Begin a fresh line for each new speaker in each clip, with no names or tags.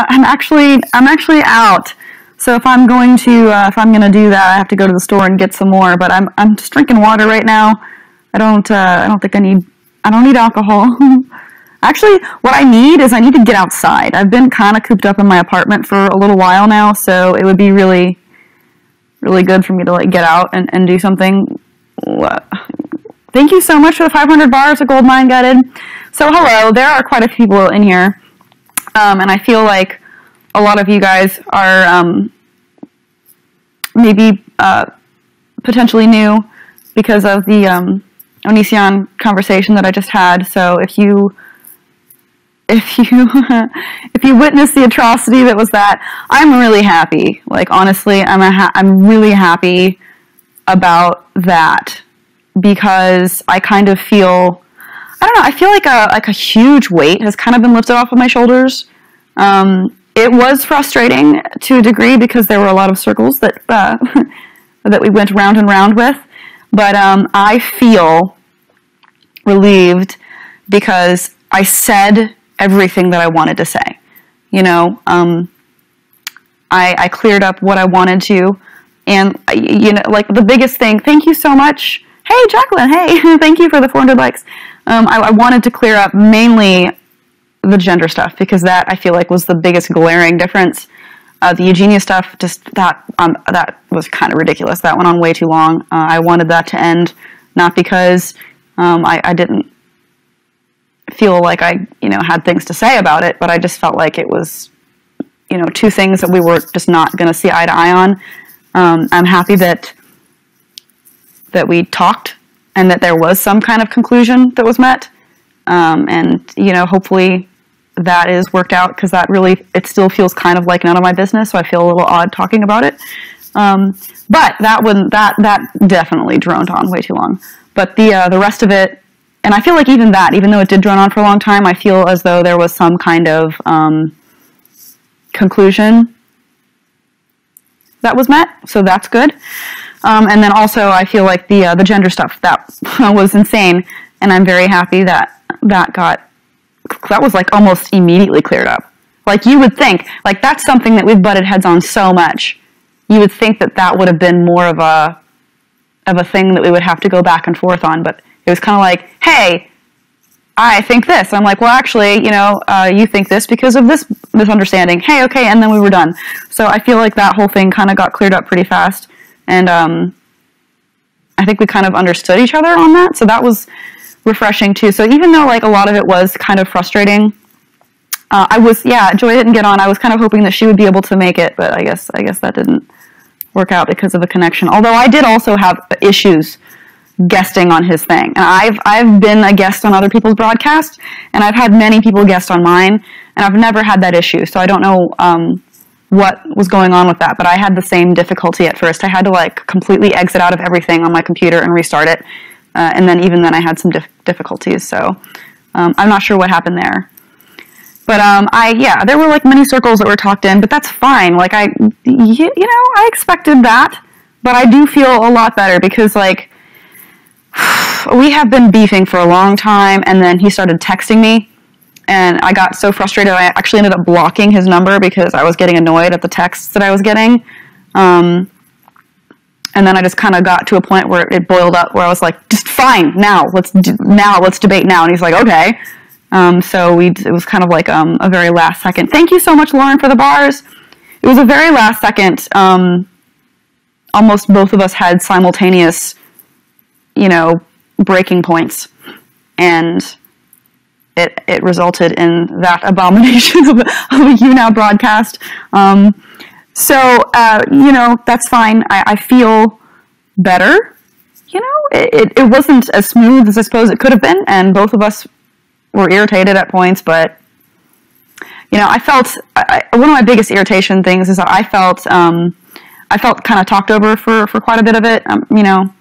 I'm actually out. So if I'm going to do that, I have to go to the store and get some more. But I'm just drinking water right now. I don't think I don't need alcohol. Actually, what I need to get outside. I've been kind of cooped up in my apartment for a little while now, so it would be really, really good for me to like get out and do something. Thank you so much for the 500 bars of Gold Mine Gutted. So hello, there are quite a few people in here, and I feel like a lot of you guys are maybe potentially new because of the Onision conversation that I just had. So if you witnessed the atrocity that was that, I'm really happy. Like honestly, I'm really happy about that because I kind of feel, I don't know, I feel like a huge weight has kind of been lifted off of my shoulders. It was frustrating to a degree because there were a lot of circles that that we went round and round with, but I feel relieved because I said everything that I wanted to say. You know, I cleared up what I wanted to, and you know, like the biggest thing. Thank you so much. Hey, Jacqueline. Hey, thank you for the 400 likes. I wanted to clear up mainly the gender stuff because that I feel like was the biggest glaring difference. The Eugenia stuff, just that was kind of ridiculous. That went on way too long. I wanted that to end, not because I didn't feel like I, you know, had things to say about it, but I just felt like it was, you know, two things that we were just not going to see eye to eye on. I'm happy that we talked and that there was some kind of conclusion that was met. And, you know, hopefully that is worked out because that really, it still feels kind of like none of my business. So I feel a little odd talking about it. But that definitely droned on way too long. But the rest of it, and I feel like even though it did drone on for a long time, I feel as though there was some kind of conclusion that was met. So that's good. And then also I feel like the gender stuff, that was insane. And I'm very happy that was like almost immediately cleared up. Like you would think, like that's something that we've butted heads on so much. You would think that would have been more of a thing that we would have to go back and forth on, but it was kind of like, hey, I think this. I'm like, well, actually, you know, you think this because of this misunderstanding. Hey, okay, and then we were done. So I feel like that whole thing kind of got cleared up pretty fast, and I think we kind of understood each other on that, so that was refreshing too. So even though like a lot of it was kind of frustrating, Joy didn't get on. I was kind of hoping that she would be able to make it, but I guess that didn't work out because of the connection. Although I did also have issues guesting on his thing. And I've been a guest on other people's broadcasts, and I've had many people guest on mine, and I've never had that issue. So I don't know what was going on with that, but I had the same difficulty at first. I had to like completely exit out of everything on my computer and restart it. And then even then I had some difficulties. So I'm not sure what happened there. But there were like many circles that were talked in, but that's fine. Like I expected that, but I do feel a lot better because like we have been beefing for a long time, and then he started texting me, and I got so frustrated I actually ended up blocking his number because I was getting annoyed at the texts that I was getting. And then I just kind of got to a point where it boiled up, where I was like, just fine, let's debate now. And he's like, okay. So it was kind of like a very last second. Thank you so much, Lauren, for the bars. It was a very last second. Almost both of us had simultaneous, you know, breaking points, and it resulted in that abomination of a YouNow broadcast. So, you know, that's fine. I feel better. You know, it wasn't as smooth as I suppose it could have been, and both of us were irritated at points, but, you know, I felt, one of my biggest irritation things is that I felt kind of talked over for quite a bit of it, you know,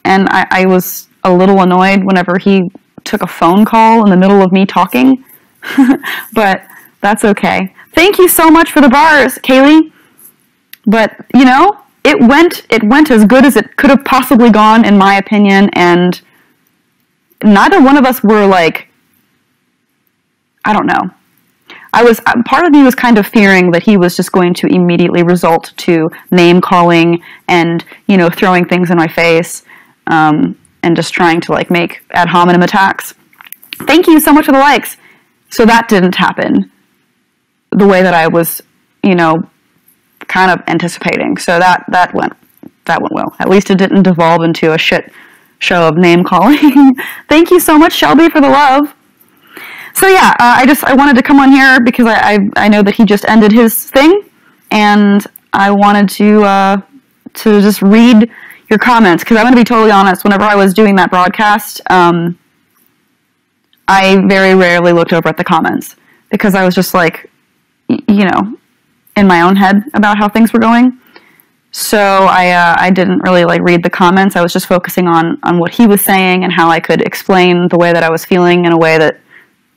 and I was a little annoyed whenever he took a phone call in the middle of me talking, but that's okay. Thank you so much for the bars, Kaylee. But, you know, it went as good as it could have possibly gone, in my opinion, and neither one of us were like, I don't know. part of me was kind of fearing that he was just going to immediately result to name calling and, you know, throwing things in my face, and just trying to like make ad hominem attacks. Thank you so much for the likes. So that didn't happen the way that I was, you know, kind of anticipating. So that went well. At least it didn't devolve into a shit show of name calling. Thank you so much, Shelby, for the love. So yeah, I wanted to come on here because I know that he just ended his thing, and I wanted to just read your comments, because I'm going to be totally honest. Whenever I was doing that broadcast, I very rarely looked over at the comments because I was just like, you know, in my own head about how things were going. So I didn't really like read the comments. I was just focusing on what he was saying and how I could explain the way that I was feeling in a way that,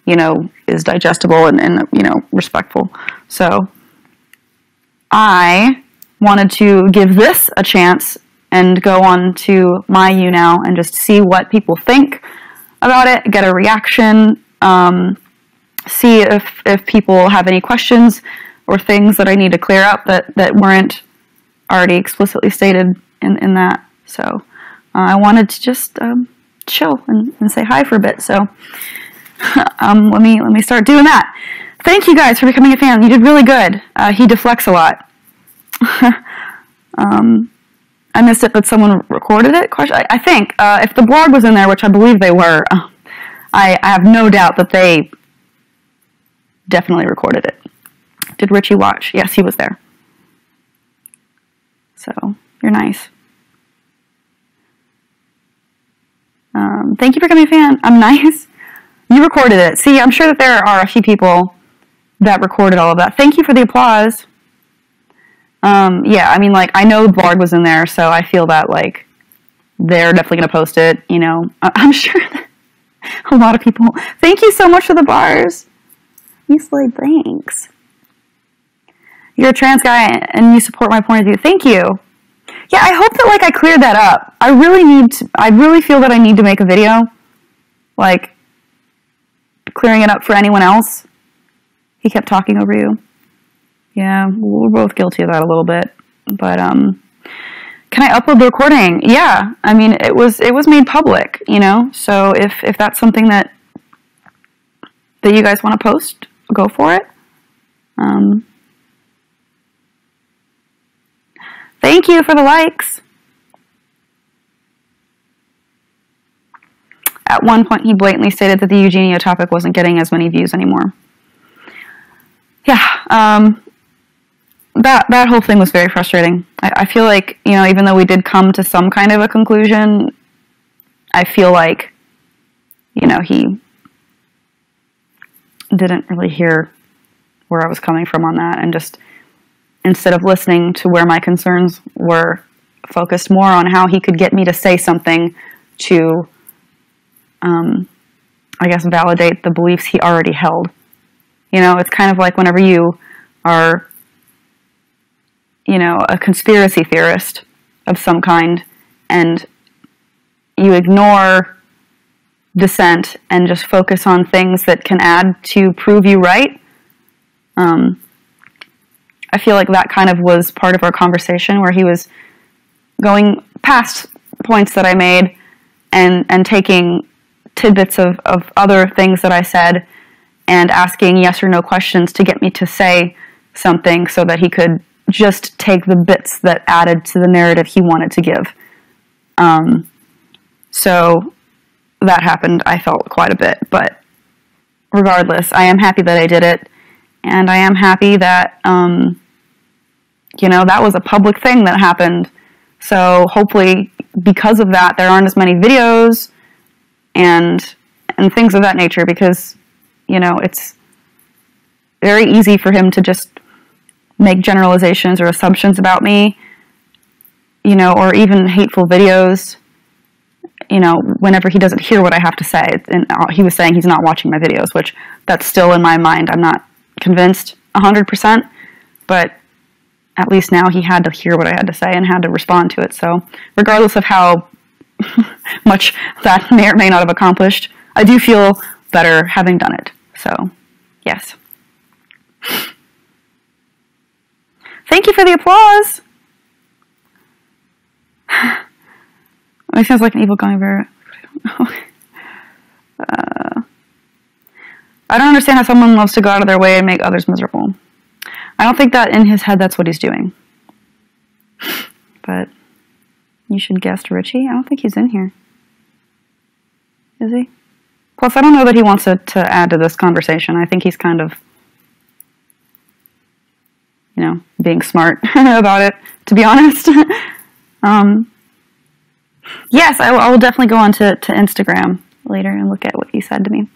you know, is digestible and you know, respectful. So I wanted to give this a chance and go on to my YouNow and just see what people think about it, get a reaction, see if people have any questions or things that I need to clear up that weren't already explicitly stated in that. So I wanted to just chill and say hi for a bit. So let me start doing that. Thank you guys for becoming a fan. You did really good. He deflects a lot. I missed it, but someone recorded it? I think if the blog was in there, which I believe they were, I have no doubt that they definitely recorded it. Did Richie watch? Yes, he was there. So, you're nice. Thank you for becoming a fan. I'm nice. You recorded it. See, I'm sure that there are a few people that recorded all of that. Thank you for the applause. Yeah, I mean, like, I know the blog was in there, so I feel that, like, they're definitely going to post it, you know. I'm sure that a lot of people... Thank you so much for the bars. You slid, thanks. You're a trans guy, and you support my point of view. Thank you. Yeah, I hope that, like, I cleared that up. I really feel that I need to make a video, like, clearing it up for anyone else. He kept talking over you. Yeah, we're both guilty of that a little bit. But, can I upload the recording? Yeah, I mean, it was made public, you know? So if that's something that you guys want to post, go for it. Thank you for the likes. At one point, he blatantly stated that the Eugenio topic wasn't getting as many views anymore. Yeah, that whole thing was very frustrating. I feel like, you know, even though we did come to some kind of a conclusion, I feel like, you know, he didn't really hear where I was coming from on that, and just, instead of listening to where my concerns were, focused more on how he could get me to say something to, I guess, validate the beliefs he already held. You know, it's kind of like whenever you are, you know, a conspiracy theorist of some kind, and you ignore dissent and just focus on things that can add to prove you right. I feel like that kind of was part of our conversation, where he was going past points that I made and taking tidbits of other things that I said and asking yes or no questions to get me to say something so that he could just take the bits that added to the narrative he wanted to give. So that happened, I felt, quite a bit. But regardless, I am happy that I did it. And I am happy that, you know, that was a public thing that happened. So hopefully, because of that, there aren't as many videos and things of that nature, because, you know, it's very easy for him to just make generalizations or assumptions about me, you know, or even hateful videos, you know, whenever he doesn't hear what I have to say. And he was saying he's not watching my videos, which that's still in my mind. I'm not convinced 100%, but at least now he had to hear what I had to say and had to respond to it. So regardless of how much that may or may not have accomplished, I do feel better having done it. So, yes. Thank you for the applause. It sounds like an evil gummy bear. I don't understand how someone loves to go out of their way and make others miserable. I don't think that in his head that's what he's doing. But you should guess Richie. I don't think he's in here. Is he? Plus, I don't know that he wants to add to this conversation. I think he's kind of, you know, being smart about it, to be honest. Yes, I will definitely go on to Instagram later and look at what he said to me.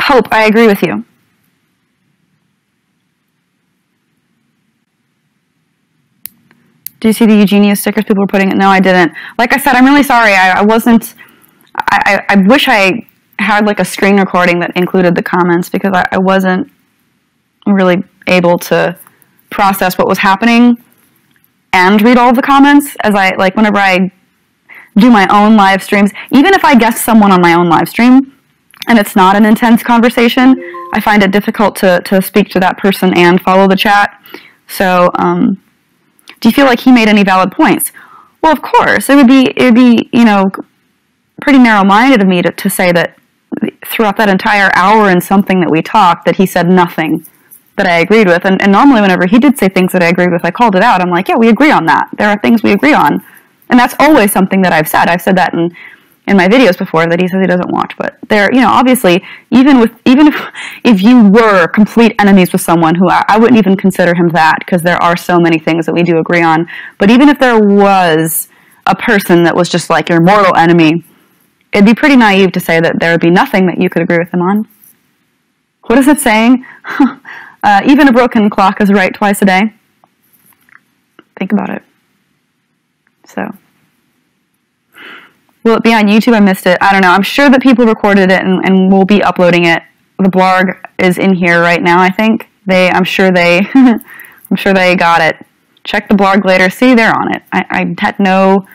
Hope, I agree with you. Do you see the Eugenia stickers people were putting? No, I didn't. Like I said, I'm really sorry. I wasn't... I wish I had like a screen recording that included the comments, because I wasn't really able to process what was happening and read all of the comments, as I, like, whenever I do my own live streams, even if I guest someone on my own live stream and it's not an intense conversation, I find it difficult to speak to that person and follow the chat. So, do you feel like he made any valid points? Well, of course. It would be, you know, pretty narrow-minded of me to say that throughout that entire hour and something that we talked, that he said nothing that I agreed with. And normally whenever he did say things that I agreed with, I called it out. I'm like, yeah, we agree on that. There are things we agree on. And that's always something that I've said. I've said that in my videos before that he says he doesn't watch. But there, you know, obviously, even if you were complete enemies with someone who I wouldn't even consider him that, because there are so many things that we do agree on. But even if there was a person that was just like your mortal enemy, it'd be pretty naive to say that there would be nothing that you could agree with him on. What is it saying? Even a broken clock is right twice a day. Think about it. So, will it be on YouTube? I missed it. I don't know. I'm sure that people recorded it and will be uploading it. The blog is in here right now, I think. I'm sure they got it. Check the blog later. See, they're on it. I had no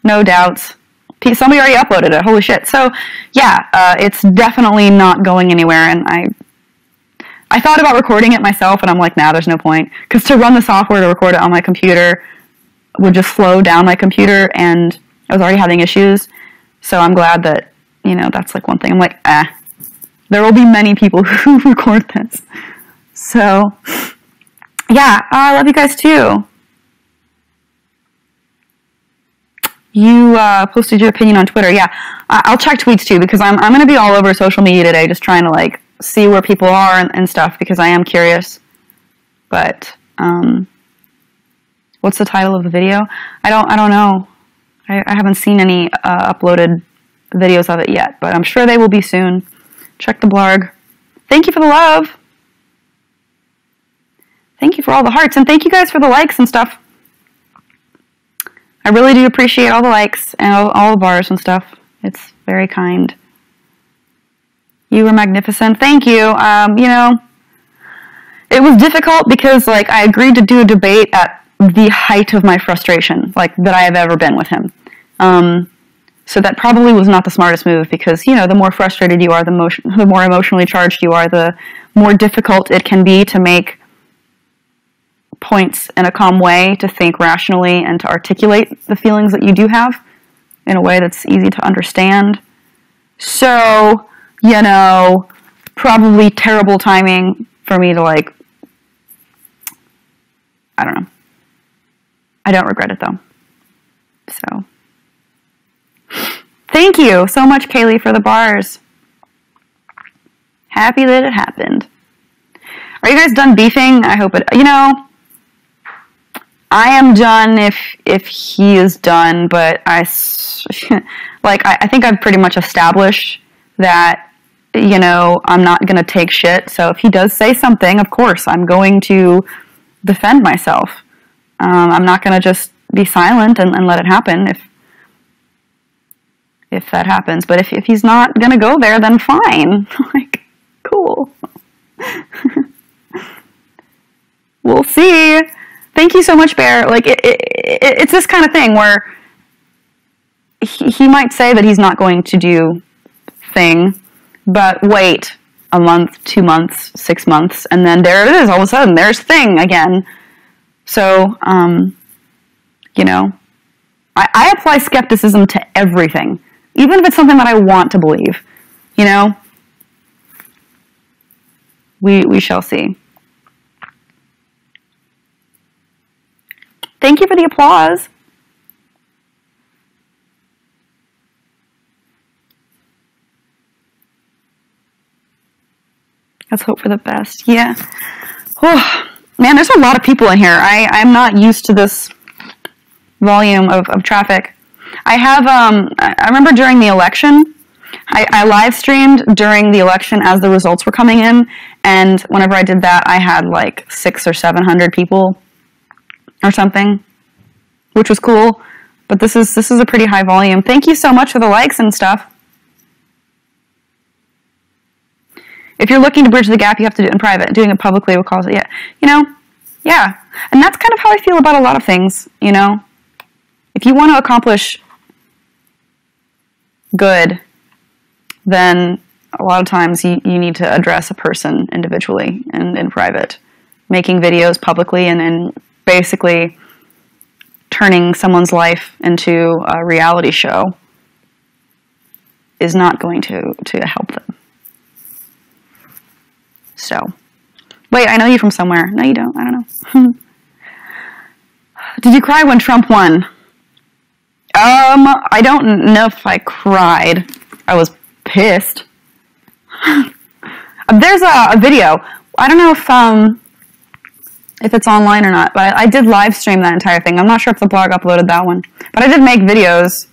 doubts. Somebody already uploaded it. Holy shit. So, yeah, it's definitely not going anywhere, and I thought about recording it myself, and I'm like, nah, there's no point. Because to run the software to record it on my computer would just slow down my computer, and I was already having issues. So I'm glad that, you know, that's like one thing. I'm like, there will be many people who record this. So, yeah, I love you guys too. You posted your opinion on Twitter. Yeah, I'll check tweets too, because I'm going to be all over social media today, just trying to like see where people are and stuff, because I am curious. But what's the title of the video? I don't know. I haven't seen any uploaded videos of it yet, but I'm sure they will be soon. Check the blog. Thank you for the love. Thank you for all the hearts, and thank you guys for the likes and stuff. I really do appreciate all the likes and all the bars and stuff. It's very kind. You were magnificent. Thank you. You know, it was difficult because, like, I agreed to do a debate at the height of my frustration, like, that I have ever been with him. So that probably was not the smartest move, because, you know, the more frustrated you are, the more emotionally charged you are, the more difficult it can be to make points in a calm way, to think rationally, and to articulate the feelings that you do have in a way that's easy to understand. So, you know, probably terrible timing for me to, like, I don't know. I don't regret it, though. So, thank you so much, Kaylee, for the bars. Happy that it happened. Are you guys done beefing? I hope it, you know, I am done if he is done, but I think I've pretty much established that, you know, I'm not going to take shit. So if he does say something, of course, I'm going to defend myself. I'm not going to just be silent and let it happen if that happens. But if he's not going to go there, then fine. Like, cool. We'll see. Thank you so much, Bear. Like, it's this kind of thing where he might say that he's not going to do thing, but wait a month, 2 months, 6 months, and then there it is. All of a sudden, there's thing again. So, you know, I apply skepticism to everything, even if it's something that I want to believe. You know, we shall see. Thank you for the applause. Let's hope for the best. Yeah. Oh, man, there's a lot of people in here. I'm not used to this volume of traffic. I have, I remember during the election, I live streamed during the election as the results were coming in, and whenever I did that, I had like 600 or 700 people or something, which was cool. But this is a pretty high volume. Thank you so much for the likes and stuff. If you're looking to bridge the gap, you have to do it in private. Doing it publicly will cause it. Yeah, you know, yeah. And that's kind of how I feel about a lot of things, you know. If you want to accomplish good, then a lot of times you need to address a person individually and in private. Making videos publicly and basically turning someone's life into a reality show is not going to help them. So, wait, I know you from somewhere. No, you don't. I don't know. Did you cry when Trump won? I don't know if I cried. I was pissed. There's a video. I don't know if it's online or not, but I did live stream that entire thing. I'm not sure if the blog uploaded that one, but I did make videos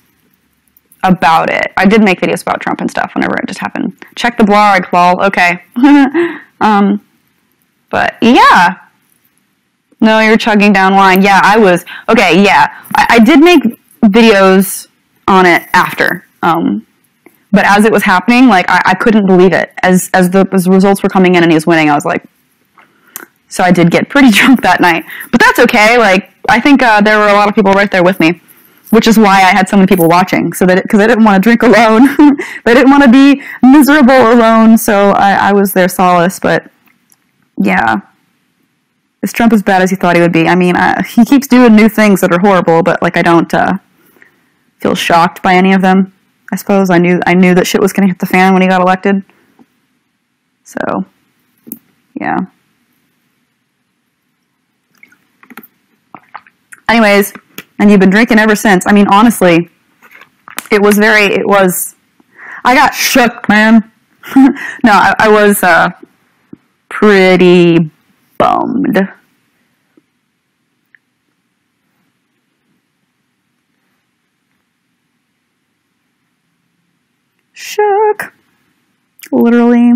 about it. I did make videos about Trump and stuff whenever it just happened. Check the blog, lol. Okay. But yeah. No, you're chugging down wine. Yeah, I was. Okay, yeah. I did make videos on it after. But as it was happening, like, I couldn't believe it. As the results were coming in and he was winning, I was like... So I did get pretty drunk that night. But that's okay. Like, I think there were a lot of people right there with me. Which is why I had so many people watching. Because I didn't want to drink alone. I didn't want to be miserable alone. So I was their solace. But, yeah. Is Trump as bad as he thought he would be? I mean, he keeps doing new things that are horrible. But, like, I don't feel shocked by any of them. I suppose I knew that shit was going to hit the fan when he got elected. So, yeah. Anyways, and you've been drinking ever since. I mean, honestly, I got shook, man. No, I was pretty bummed. Shook. Literally.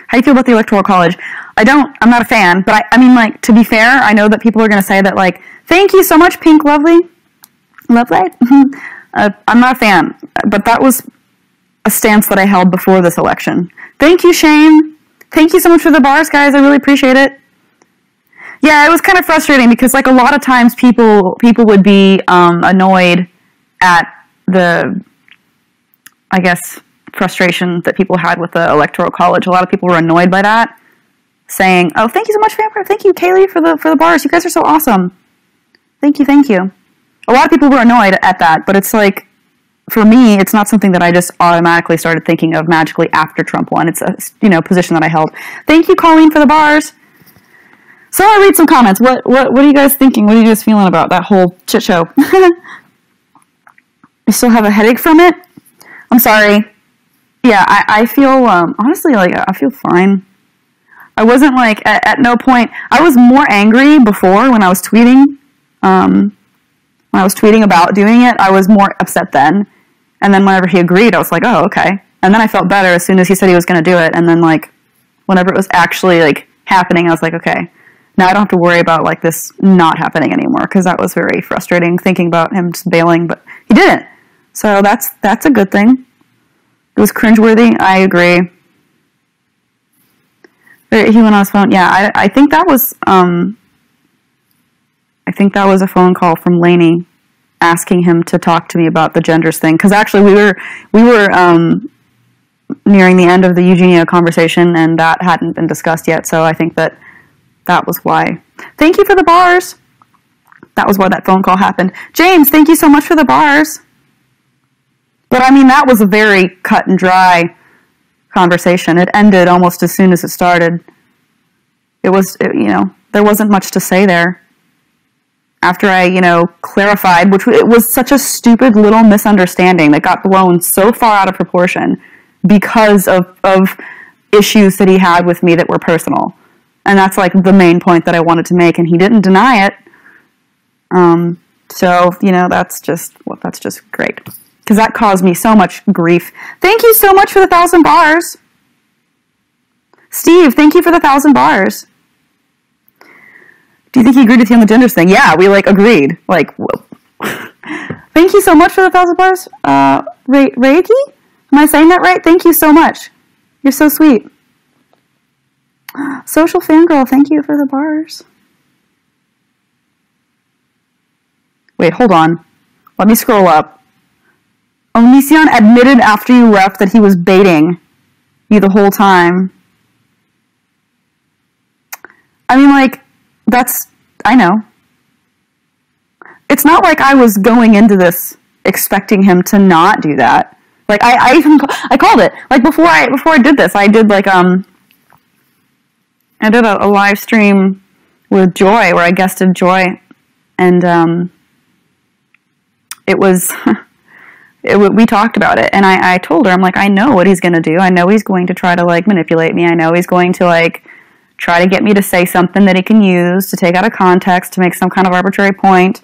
How do you feel about the Electoral College? I'm not a fan, but I mean, like, to be fair, I know that people are going to say that, like, thank you so much, Pink Lovely. Lovely? I'm not a fan, but that was a stance that I held before this election. Thank you, Shane. Thank you so much for the bars, guys. I really appreciate it. Yeah, it was kind of frustrating because, like, a lot of times people would be annoyed at the, I guess, frustration that people had with the Electoral College. A lot of people were annoyed by that, saying, "Oh, thank you so much, Vampire. Thank you, Kaylee, for the bars. You guys are so awesome. Thank you, thank you." A lot of people were annoyed at that, but it's like, for me, it's not something that I just automatically started thinking of magically after Trump won. It's a position that I held. Thank you, Colleen, for the bars. So I'll read some comments. What are you guys thinking? What are you guys feeling about that whole shit show? You still have a headache from it? I'm sorry. Yeah, I feel, honestly, like, I feel fine. I wasn't, like, at no point, I was more angry before when I was tweeting, about doing it, I was more upset then, and then whenever he agreed, I was like, oh, okay, and then I felt better as soon as he said he was going to do it, and then, like, whenever it was actually, like, happening, I was like, okay, now I don't have to worry about, like, this not happening anymore, because that was very frustrating, thinking about him just bailing, but he didn't, so that's a good thing. It was cringeworthy. I agree. He went on his phone. Yeah, I think that was a phone call from Lainey. asking him to talk to me about the genders thing, because actually we were nearing the end of the Eugenia conversation, and that hadn't been discussed yet. So I think that was why. Thank you for the bars. That was why that phone call happened. James, thank you so much for the bars. But I mean, that was a very cut and dry conversation. It ended almost as soon as it started. There wasn't much to say there. After I, clarified, it was such a stupid little misunderstanding that got blown so far out of proportion because of issues that he had with me that were personal. And that's like the main point that I wanted to make, and he didn't deny it. So, that's just great. Because that caused me so much grief. Thank you so much for the 1,000 bars. Steve, thank you for the 1,000 bars. Do you think he agreed with you on the genders thing? Yeah, we agreed. Thank you so much for the 1,000 bars. Reiki? Am I saying that right? Thank you so much. You're so sweet. Social Fangirl, thank you for the bars. Wait, hold on. Let me scroll up. Onision admitted after you left that he was baiting you the whole time. I mean, I know. It's not like I was going into this expecting him to not do that. I called it. Before I did this, I did I did a live stream with Joy where I guested Joy, and it was we talked about it, and I told her, I'm like, I know what he's going to do. I know he's going to try to manipulate me. I know he's going to try to get me to say something that he can use to take out of context to make some kind of arbitrary point.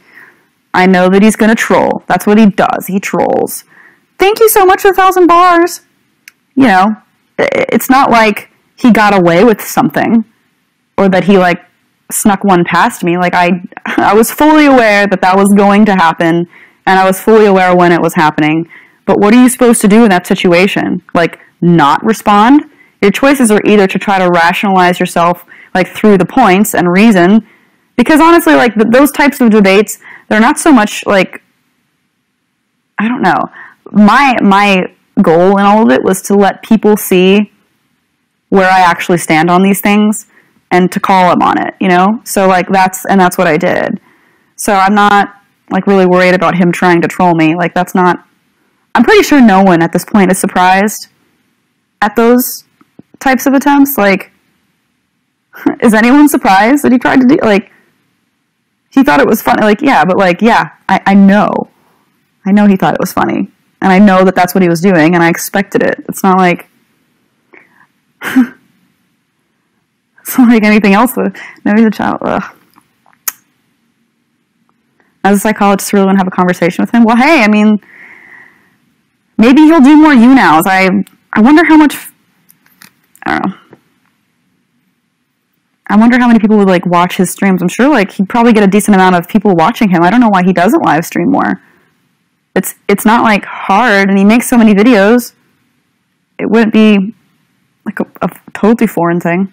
I know that he's going to troll. That's what he does. He trolls. Thank you so much for 1,000 bars. It's not like he got away with something or that he snuck one past me. I was fully aware that was going to happen, and I was fully aware when it was happening. But what are you supposed to do in that situation? Not respond? Your choices are either to try to rationalize yourself through the points and reason, because honestly those types of debates, they're not so much I don't know. My goal in all of it was to let people see where I actually stand on these things and to call them on it, So that's what I did. So I'm not really worried about him trying to troll me. That's not. I'm pretty sure no one at this point is surprised at those types of attempts. Is anyone surprised that he tried to do he thought it was funny? Yeah, but I know he thought it was funny, and I know that that's what he was doing, and I expected it. It's not it's not like anything else. Maybe the child. As a psychologist, really want to have a conversation with him. Well, hey, I mean, maybe he'll do more YouNows. I wonder how much. I don't know. I wonder how many people would watch his streams. I'm sure he'd probably get a decent amount of people watching him. I don't know why he doesn't live stream more. It's not hard, and he makes so many videos. It wouldn't be a totally foreign thing.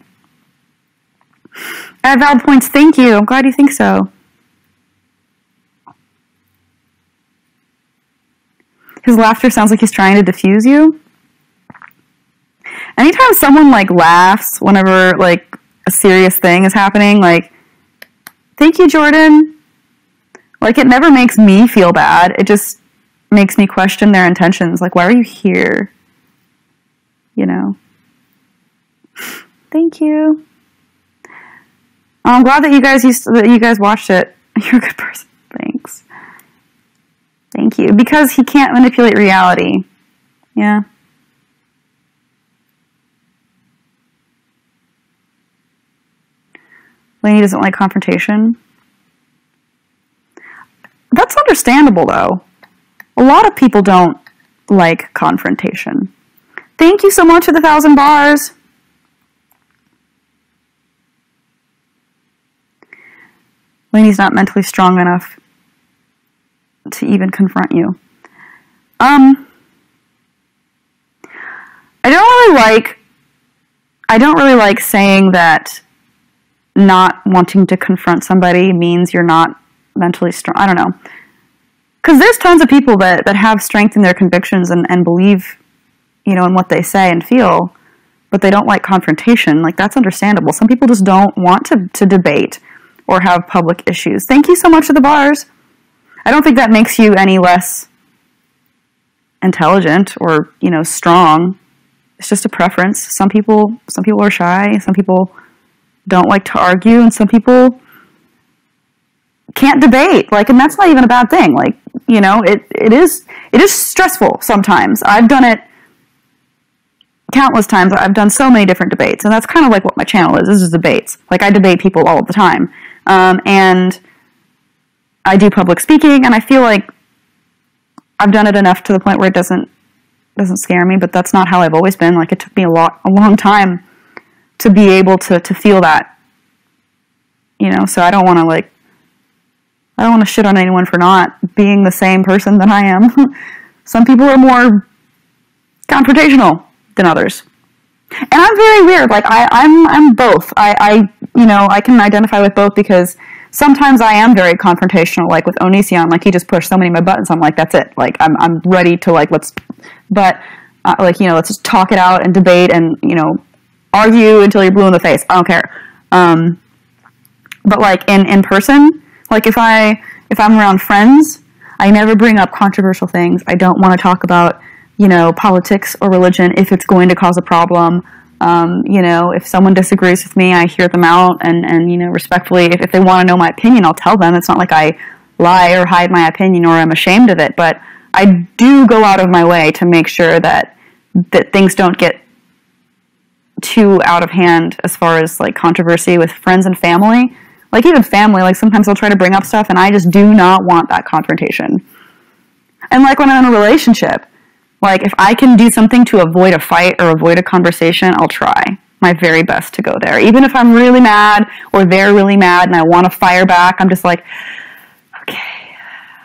Add valid points. Thank you. I'm glad you think so. His laughter sounds like he's trying to diffuse you. Anytime someone laughs whenever a serious thing is happening, thank you, Jordan. It never makes me feel bad. It just makes me question their intentions. Why are you here? Thank you. I'm glad that you guys watched it. You're a good person. Thanks. Thank you. Because he can't manipulate reality. Yeah. Lainey doesn't like confrontation. That's understandable, though. A lot of people don't like confrontation. Thank you so much for the 1,000 bars. Lainey's not mentally strong enough to even confront you. I don't really like saying that not wanting to confront somebody means you're not mentally strong. I don't know. because there's tons of people that have strength in their convictions and believe, you know, in what they say and feel, but they don't like confrontation. Like, that's understandable. Some people just don't want to debate or have public issues. Thank you so much for the bars. I don't think that makes you any less intelligent or, you know, strong. It's just a preference. Some people are shy. Some people don't like to argue, and some people can't debate. Like, and that's not even a bad thing. Like, you know, it is stressful sometimes. I've done it countless times. I've done so many different debates, and that's kind of like what my channel is. This is debates. Like, I debate people all the time, and I do public speaking, and I feel like I've done it enough to the point where it doesn't scare me. But that's not how I've always been. Like, it took me a long time to be able to feel that, you know. So I don't want to shit on anyone for not being the same person that I am. Some people are more confrontational than others. And I'm very weird. Like, I'm both. I you know, I can identify with both, because sometimes I am very confrontational, like with Onision. Like, he just pushed so many of my buttons. I'm like, that's it. Like, I'm ready to, like, like, you know, let's just talk it out and debate and, you know, argue until you're blue in the face. I don't care. But like in person, like if I'm around friends, I never bring up controversial things. I don't want to talk about, you know, politics or religion if it's going to cause a problem. You know, if someone disagrees with me, I hear them out and you know, respectfully, if they want to know my opinion, I'll tell them. It's not like I lie or hide my opinion or I'm ashamed of it, but I do go out of my way to make sure that things don't get too out of hand as far as like controversy with friends and family. Like, even family, like, sometimes I'll try to bring up stuff and I just do not want that confrontation. And like when I'm in a relationship, like, if I can do something to avoid a fight or avoid a conversation, I'll try my very best to go there. Even if I'm really mad or they're really mad and I want to fire back, I'm just like, okay,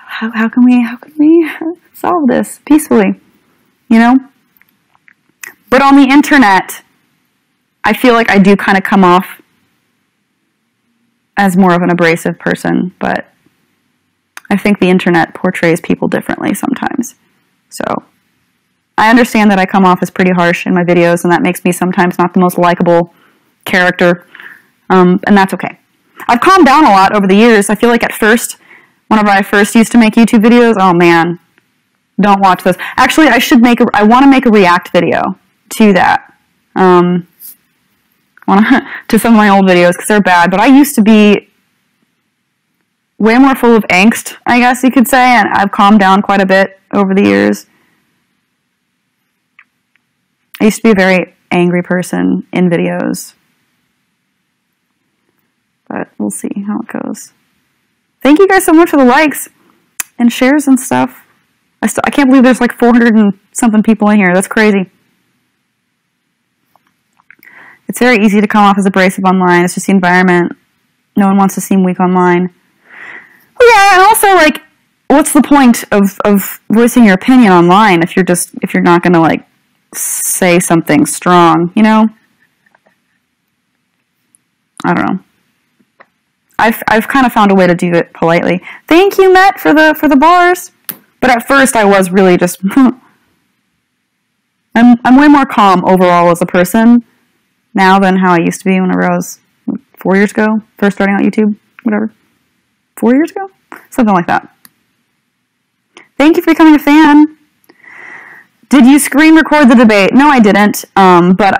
how can we solve this peacefully, you know? But on the internet, I feel like I do kind of come off as more of an abrasive person, but I think the internet portrays people differently sometimes. So I understand that I come off as pretty harsh in my videos, and that makes me sometimes not the most likable character, and that's okay. I've calmed down a lot over the years. I feel like at first, whenever I first used to make YouTube videos, oh man, don't watch those. Actually, I want to make a react video to that. To some of my old videos, because they're bad, but I used to be way more full of angst, I guess you could say, and I've calmed down quite a bit over the years. I used to be a very angry person in videos, but we'll see how it goes. Thank you guys so much for the likes and shares and stuff. I can't believe there's like 400 and something people in here. That's crazy. It's very easy to come off as abrasive online. It's just the environment. No one wants to seem weak online. Well, yeah, and also, like, what's the point of voicing your opinion online if you're not gonna, like, say something strong, you know? I don't know. I've kind of found a way to do it politely. Thank you, Matt, for the bars. But at first, I was really just. I'm way more calm overall as a person now than how I used to be whenever I was 4 years ago, first starting out YouTube, whatever. 4 years ago? Something like that. Thank you for becoming a fan. Did you screen record the debate? No, I didn't, but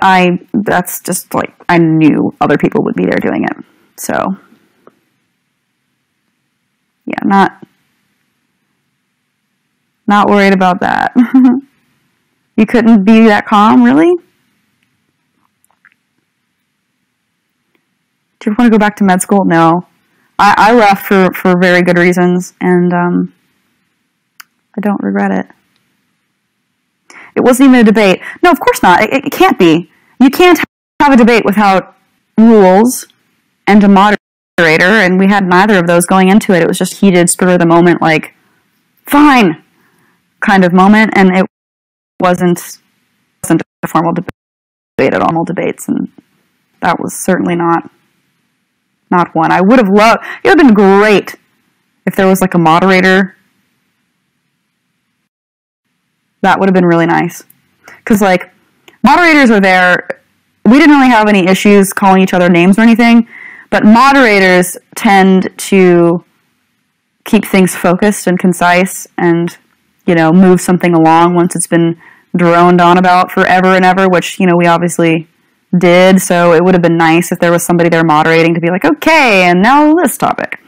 that's just like, I knew other people would be there doing it. So, yeah, not worried about that. You couldn't be that calm, really? Do you want to go back to med school? No. I left for very good reasons, and I don't regret it. It wasn't even a debate. No, of course not. It can't be. You can't have a debate without rules and a moderator, and we had neither of those going into it. It was just heated, spur of the moment, like, fine, kind of moment, and it wasn't a formal debate at all. Debates, and that was certainly not one. I would have loved, it would have been great if there was like a moderator That would have been really nice. Because, like, moderators are there. We didn't really have any issues calling each other names or anything, but moderators tend to keep things focused and concise and, you know, move something along once it's been droned on about forever and ever, which, you know, we obviously did. So it would have been nice if there was somebody there moderating to be like, okay, and now this topic.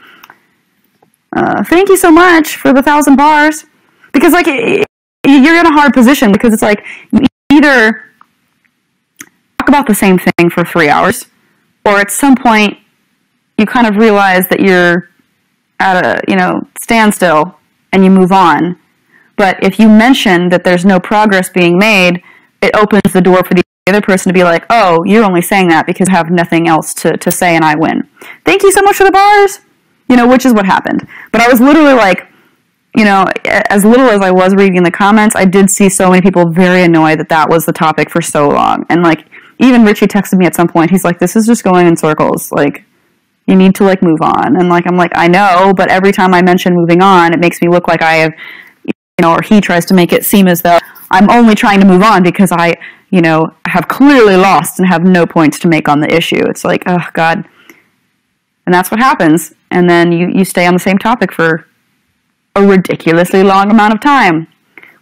Thank you so much for the 1,000 bars. Because, like, you're in a hard position because it's like you either talk about the same thing for 3 hours, or at some point you kind of realize that you're at a, you know, standstill and you move on. But if you mention that there's no progress being made, it opens the door for the other person to be like, oh, you're only saying that because you have nothing else to say and I win. Thank you so much for the bars. You know, which is what happened. But I was literally like, you know, as little as I was reading the comments, I did see so many people very annoyed that that was the topic for so long. And, like, even Richie texted me at some point. He's like, this is just going in circles. Like, you need to, like, move on. And, like, I'm like, I know, but every time I mention moving on, it makes me look like I have, you know, or he tries to make it seem as though I'm only trying to move on because I, you know, have clearly lost and have no points to make on the issue. It's like, oh, God. And that's what happens. And then you stay on the same topic for a ridiculously long amount of time.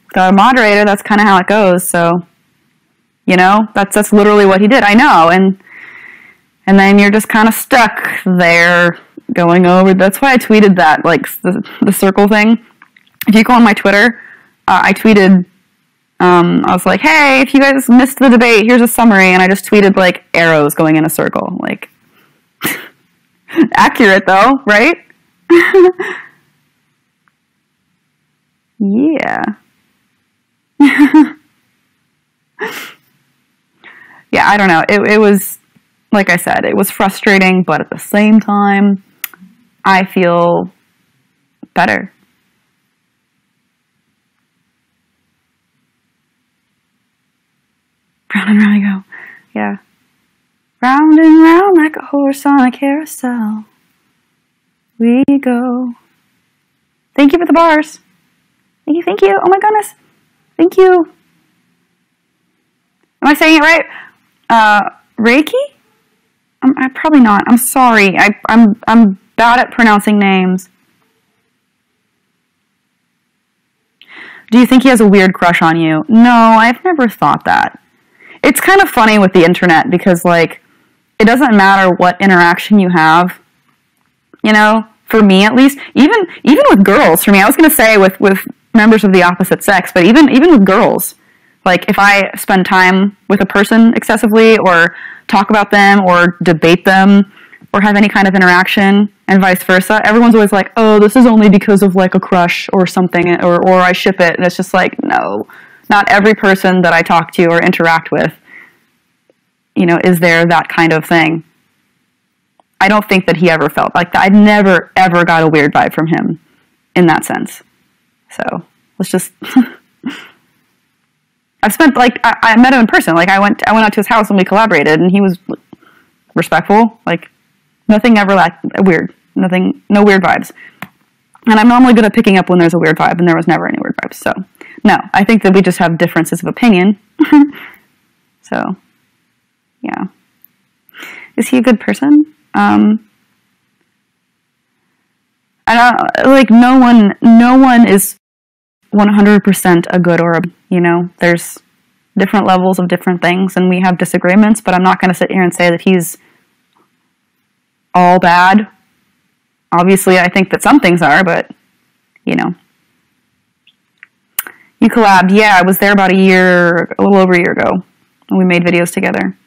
Without a moderator, that's kind of how it goes. So, you know, that's literally what he did. I know. And then you're just kind of stuck there going over. That's why I tweeted that, like, the circle thing. If you go on my Twitter, I tweeted, I was like, hey, if you guys missed the debate, here's a summary. And I just tweeted, like, arrows going in a circle. Like, accurate, though, right? Yeah. Yeah, I don't know. It was, like I said, it was frustrating, but at the same time, I feel better. Round and round I go. Yeah. Round and round like a horse on a carousel. We go. Thank you for the bars. Thank you. Oh my goodness. Thank you. Am I saying it right? Reiki? I'm probably not. I'm sorry. I'm bad at pronouncing names. Do you think he has a weird crush on you? No, I've never thought that. It's kind of funny with the internet because, like, it doesn't matter what interaction you have. You know, for me at least, even with girls, for me, I was going to say with members of the opposite sex, but even with girls, like, if I spend time with a person excessively or talk about them or debate them or have any kind of interaction and vice versa, everyone's always like, oh, this is only because of, like, a crush or something, or I ship it. And it's just like, no, not every person that I talk to or interact with, you know, is there that kind of thing. I don't think that he ever felt like that. I never, ever got a weird vibe from him in that sense. So, let's just... I've spent, like, I met him in person. Like, I went out to his house and we collaborated, and he was respectful. Like, nothing ever weird. Nothing, no weird vibes. And I'm normally good at picking up when there's a weird vibe, and there was never any weird vibes. So, no, I think that we just have differences of opinion. So, yeah. Is he a good person? I don't, like, no one is 100% a good or a, you know, there's different levels of different things, and we have disagreements, but I'm not going to sit here and say that he's all bad. Obviously, I think that some things are, but, you know. You collabed. Yeah, I was there about a little over a year ago, and we made videos together.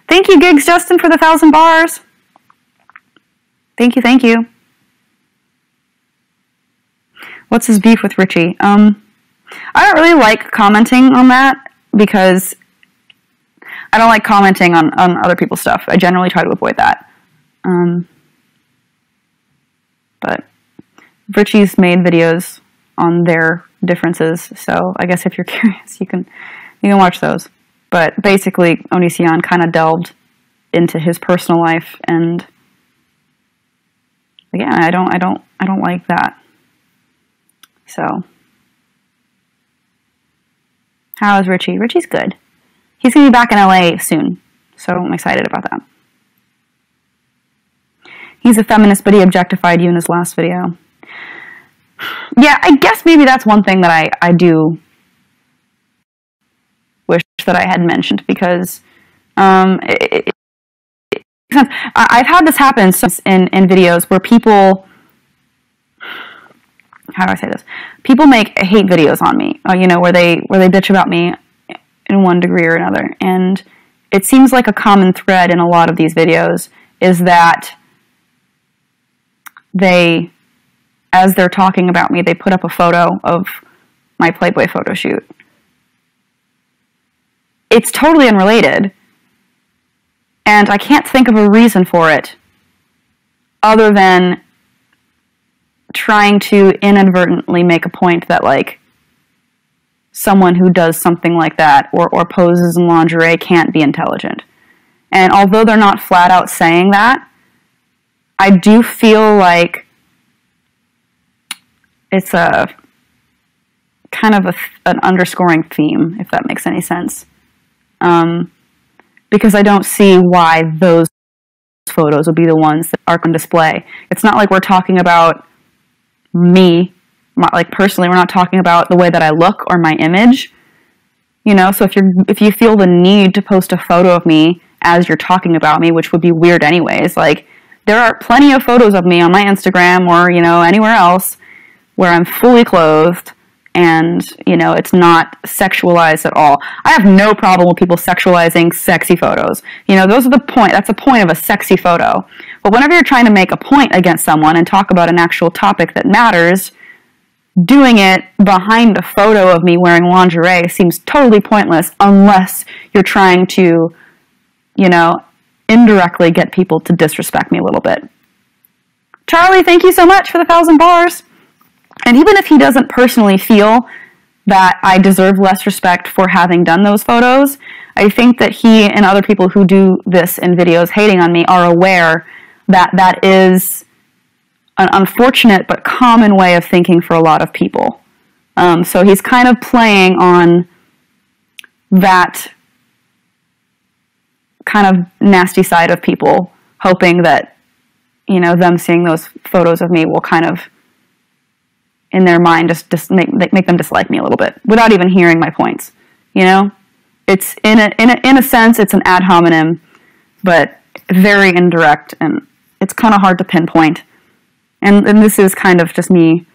Thank you, Gigs Justin, for the 1,000 bars. Thank you. What's his beef with Richie? I don't really like commenting on that because I don't like commenting on other people's stuff. I generally try to avoid that. But Richie's made videos on their differences, so I guess if you're curious, you can watch those. But basically, Onision kind of delved into his personal life, and again, I don't like that. So, How is Richie? Richie's good. He's going to be back in LA soon, so I'm excited about that. He's a feminist, but he objectified you in his last video. Yeah, I guess maybe that's one thing that I do wish that I had mentioned, because it makes sense. I've had this happen in videos where people, how do I say this? People make hate videos on me, you know, where they bitch about me in one degree or another. And it seems like a common thread in a lot of these videos is that they, as they're talking about me, they put up a photo of my Playboy photo shoot. It's totally unrelated, and I can't think of a reason for it other than trying to inadvertently make a point that, like, someone who does something like that or poses in lingerie can't be intelligent. And although they're not flat out saying that, I do feel like it's a kind of an underscoring theme, if that makes any sense. Because I don't see why those photos will be the ones that are on display. It's not like we're talking about me, like personally, we're not talking about the way that I look or my image, you know. So if you feel the need to post a photo of me as you're talking about me, which would be weird anyways, like, there are plenty of photos of me on my Instagram or, you know, anywhere else where I'm fully clothed and, you know, it's not sexualized at all. I have no problem with people sexualizing sexy photos. You know, that's the point of a sexy photo. But whenever you're trying to make a point against someone and talk about an actual topic that matters, doing it behind a photo of me wearing lingerie seems totally pointless unless you're trying to, you know, indirectly get people to disrespect me a little bit. Charlie, thank you so much for the 1,000 bars. And even if he doesn't personally feel that I deserve less respect for having done those photos, I think that he and other people who do this in videos hating on me are aware that that is an unfortunate but common way of thinking for a lot of people. So he's kind of playing on that kind of nasty side of people, hoping that, you know, them seeing those photos of me will kind of, in their mind, just make them dislike me a little bit without even hearing my points. You know, it's in a sense it's an ad hominem, but very indirect, and it's kind of hard to pinpoint. And this is kind of just me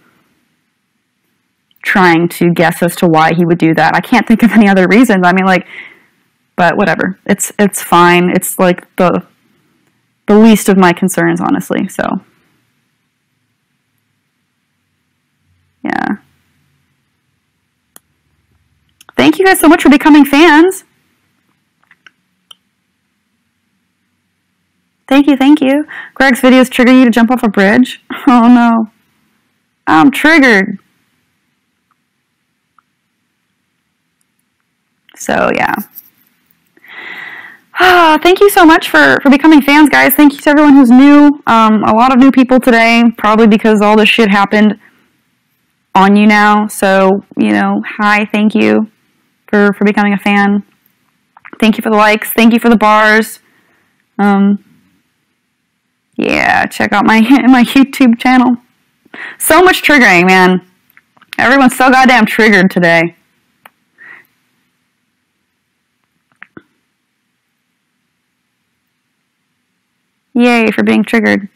trying to guess as to why he would do that. I can't think of any other reasons. I mean, like, but whatever. It's fine. It's like the least of my concerns, honestly. So, yeah. Thank you guys so much for becoming fans. Thank you, thank you. Greg's videos trigger you to jump off a bridge? Oh no. I'm triggered. So, yeah. Thank you so much for becoming fans, guys. Thank you to everyone who's new. A lot of new people today, probably because all this shit happened on you now. So, you know, hi, thank you for becoming a fan. Thank you for the likes. Thank you for the bars. Yeah, check out my YouTube channel. So much triggering, man. Everyone's so goddamn triggered today. Yay for being triggered.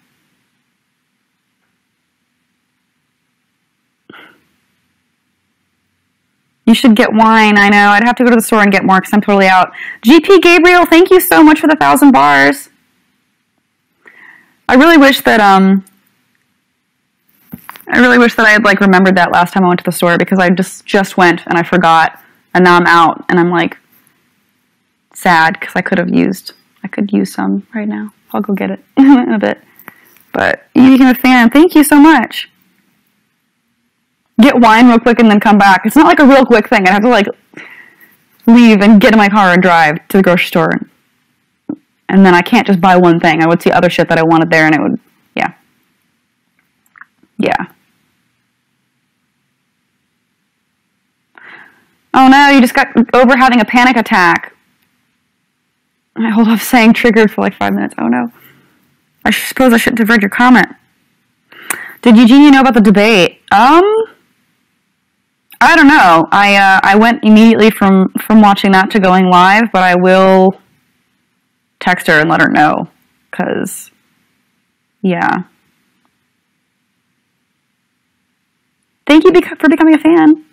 You should get wine. I know. I'd have to go to the store and get more because I'm totally out. GP Gabriel, thank you so much for the 1,000 bars. I really wish that I had like remembered that last time I went to the store, because I just went and I forgot, and now I'm out and I'm like sad because I could use some right now. I'll go get it in a bit. But you became a fan. Thank you so much. Get wine real quick and then come back. It's not like a real quick thing. I have to like leave and get in my car and drive to the grocery store. And then I can't just buy one thing. I would see other shit that I wanted there, and it would, yeah. Yeah. Oh no, you just got over having a panic attack. I hold off saying triggered for like 5 minutes. Oh no. I suppose I shouldn't have read your comment. Did Eugenia know about the debate? I don't know. I went immediately from watching that to going live, but I will text her and let her know. 'Cause, yeah. Thank you for becoming a fan.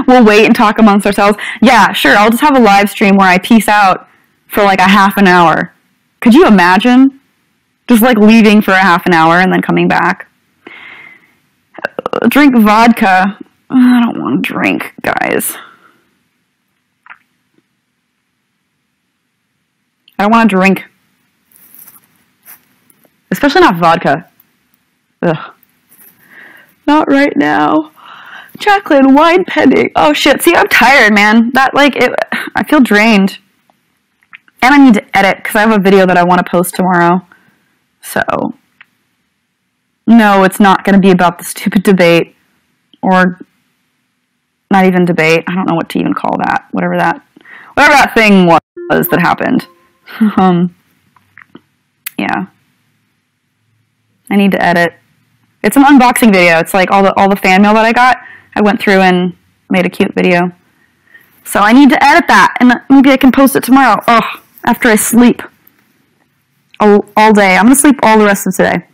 We'll wait and talk amongst ourselves. Yeah, sure. I'll just have a live stream where I peace out for like a half an hour. Could you imagine? Just like leaving for a half an hour and then coming back. Drink vodka. I don't want to drink, guys. I don't want to drink. Especially not vodka. Ugh. Not right now. Jacqueline, wine pending. Oh shit, see, I'm tired, man. I feel drained. And I need to edit, because I have a video that I want to post tomorrow. So, no, it's not going to be about the stupid debate. Or, not even debate. I don't know what to even call that. Whatever that thing was that happened. Yeah. I need to edit. It's an unboxing video. It's like all the fan mail that I got. I went through and made a cute video. So I need to edit that, and maybe I can post it tomorrow. Ugh, after I sleep all day. I'm going to sleep all the rest of today.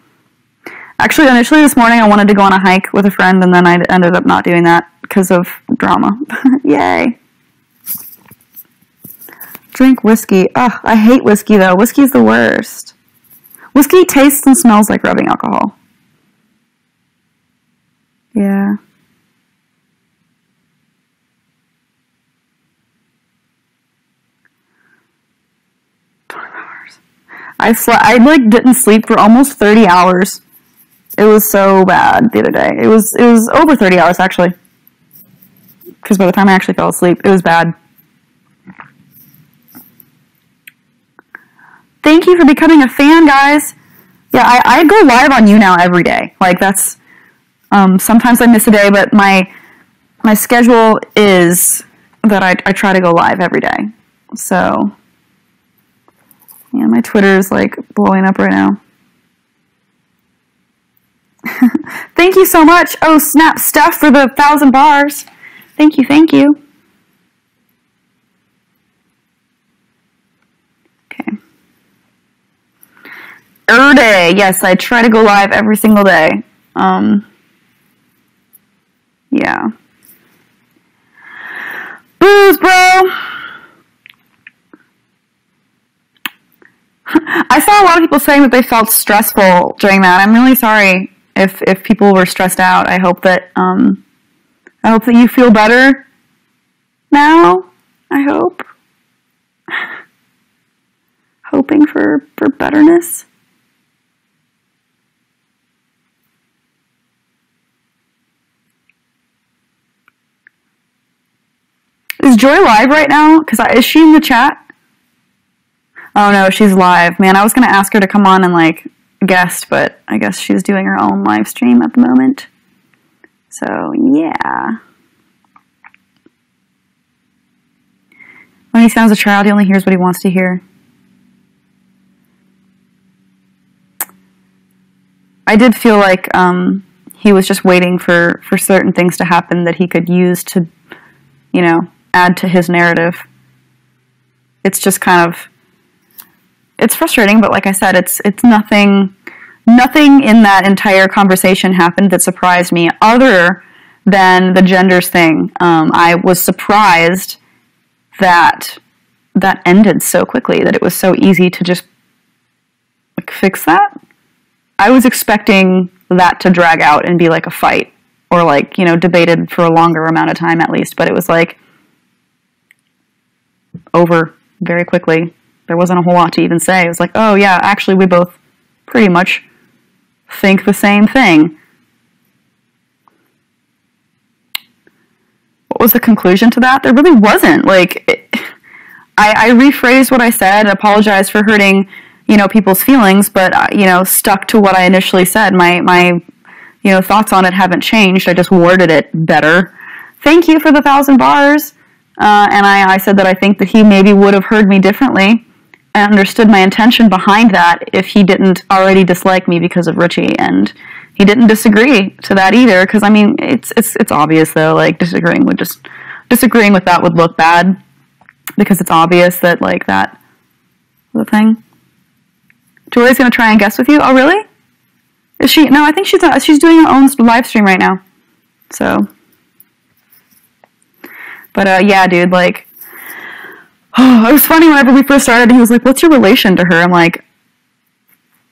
Actually, initially this morning I wanted to go on a hike with a friend, and then I ended up not doing that because of drama. Yay. Drink whiskey. Ugh, I hate whiskey, though. Whiskey's the worst. Whiskey tastes and smells like rubbing alcohol. Yeah. I didn't sleep for almost 30 hours. It was so bad the other day. It was over 30 hours actually. Because by the time I actually fell asleep, it was bad. Thank you for becoming a fan, guys. Yeah, I go live on you now every day. Like that's sometimes I miss a day, but my schedule is that I try to go live every day. So yeah, my Twitter is like blowing up right now. Thank you so much. Oh, snap, Steph, for the 1,000 bars. Thank you, thank you. Okay. Day. Yes, I try to go live every single day. Yeah. Booze, bro. I saw a lot of people saying that they felt stressful during that. I'm really sorry if people were stressed out. I hope that you feel better now. I hope. Hoping for betterness. Is Joy live right now? Is she in the chat? Oh no, she's live. Man, I was going to ask her to come on and like guest, but I guess she's doing her own live stream at the moment. So, yeah. When he sounds a child, he only hears what he wants to hear. I did feel like he was just waiting for certain things to happen that he could use to, you know, add to his narrative. It's just kind of, it's frustrating, but like I said, it's nothing in that entire conversation happened that surprised me other than the genders thing. I was surprised that ended so quickly, that it was so easy to just like fix that. I was expecting that to drag out and be like a fight or like, you know, debated for a longer amount of time at least, but it was like over very quickly. There wasn't a whole lot to even say. It was like, oh yeah, actually we both pretty much think the same thing. What was the conclusion to that? There really wasn't. Like, I rephrased what I said, apologized for hurting, you know, people's feelings, but, you know, stuck to what I initially said. My thoughts on it haven't changed. I just worded it better. Thank you for the 1,000 bars. And I said that I think that he maybe would have heard me differently and understood my intention behind that if he didn't already dislike me because of Richie. And he didn't disagree to that either, because, I mean, it's obvious, though, like, disagreeing with that would look bad, because it's obvious that, like, that the thing. Julie's going to try and guess with you? Oh, really? Is she? No, I think she's doing her own live stream right now. So. But, yeah, dude, like, it was funny whenever we first started, he was like, what's your relation to her? I'm like,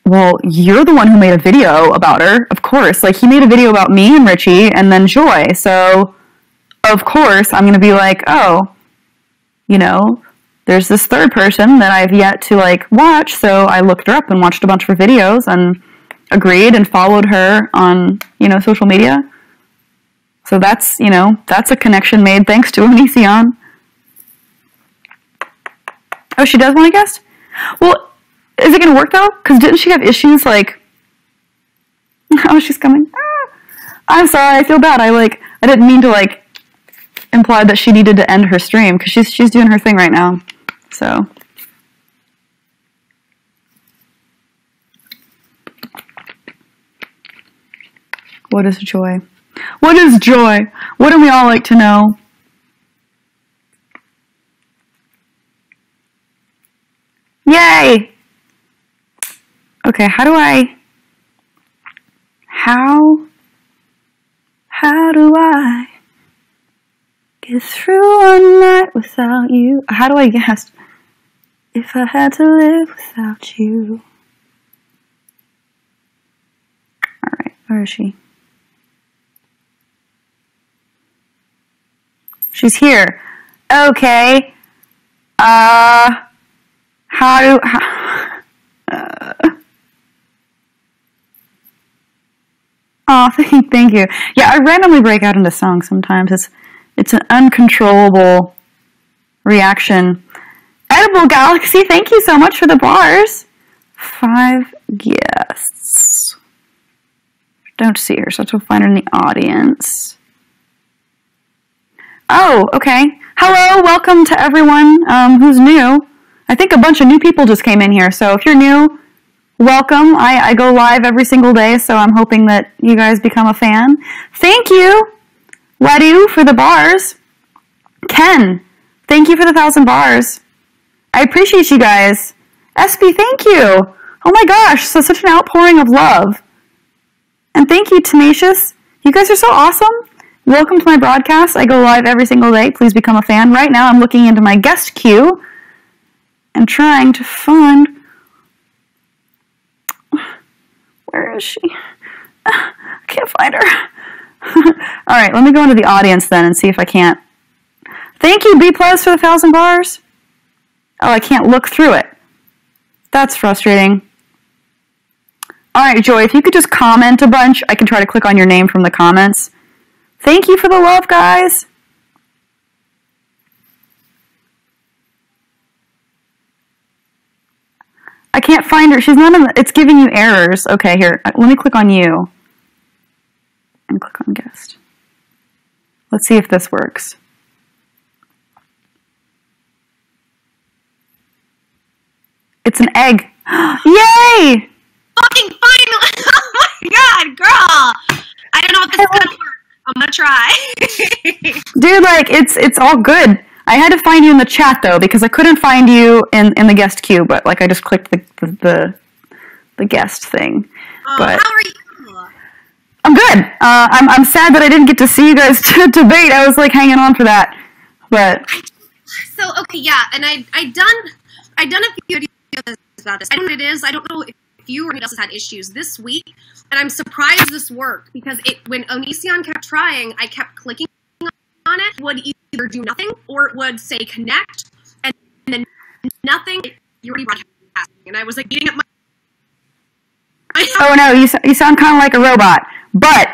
well, you're the one who made a video about her, of course. Like, he made a video about me and Richie and then Joy. So, of course, I'm going to be like, oh, there's this third person that I've yet to, like, watch. So I looked her up and watched a bunch of her videos and agreed and followed her on, social media. So that's, that's a connection made thanks to Onision. Oh, she does want to guest? Well, is it going to work, though? Because didn't she have issues, like... Oh, she's coming. I'm sorry, I feel bad. I didn't mean to, like, imply that she needed to end her stream, because she's doing her thing right now. So... What is joy? What is joy? What do we all like to know? Yay! Okay, how do I get through one night without you? How do I guess? If I had to live without you. Alright, where is she? She's here. Okay. Oh, thank you. Yeah, I randomly break out into songs sometimes. It's an uncontrollable reaction. Edible Galaxy, thank you so much for the bars. 5 guests. Don't see her, so I have to find her in the audience. Oh, okay. Hello, welcome to everyone who's new. I think a bunch of new people just came in here, so if you're new, welcome. I go live every single day, so I'm hoping that you guys become a fan. Thank you, Ladu, for the bars. Ken, thank you for the 1,000 bars. I appreciate you guys. SB, thank you. Oh my gosh, so such an outpouring of love. And thank you, Tenacious. You guys are so awesome. Welcome to my broadcast. I go live every single day. Please become a fan. Right now, I'm looking into my guest queue and trying to find... Where is she? I can't find her. All right, let me go into the audience then and see if I can't. Thank you, B+ for the 1,000 bars. Oh, I can't look through it. That's frustrating. All right, Joy, if you could just comment a bunch, I can try to click on your name from the comments. Thank you for the love, guys. I can't find her. She's not in the... It's giving you errors. Okay, here. Let me click on you. And click on guest. Let's see if this works. It's an egg. Yay!
Fucking finally! Oh my god, girl! I don't know if this is gonna work. I'm gonna try.
Dude, like, it's all good. I had to find you in the chat, though, because I couldn't find you in the guest queue, but, like, I just clicked the guest thing. But
how are you?
I'm good. I'm sad that I didn't get to see you guys debate. I was, like, hanging on for that. But...
So, okay, yeah, and I done a few videos about this. I don't know what it is. I don't know if you or anyone else has had issues this week, and I'm surprised this worked, because when Onision kept trying, I kept clicking on it. It would either do nothing, or it would say connect, and then nothing. You're already broadcasting, and I was like beating up my...
Oh no, you sound kind of like a robot. But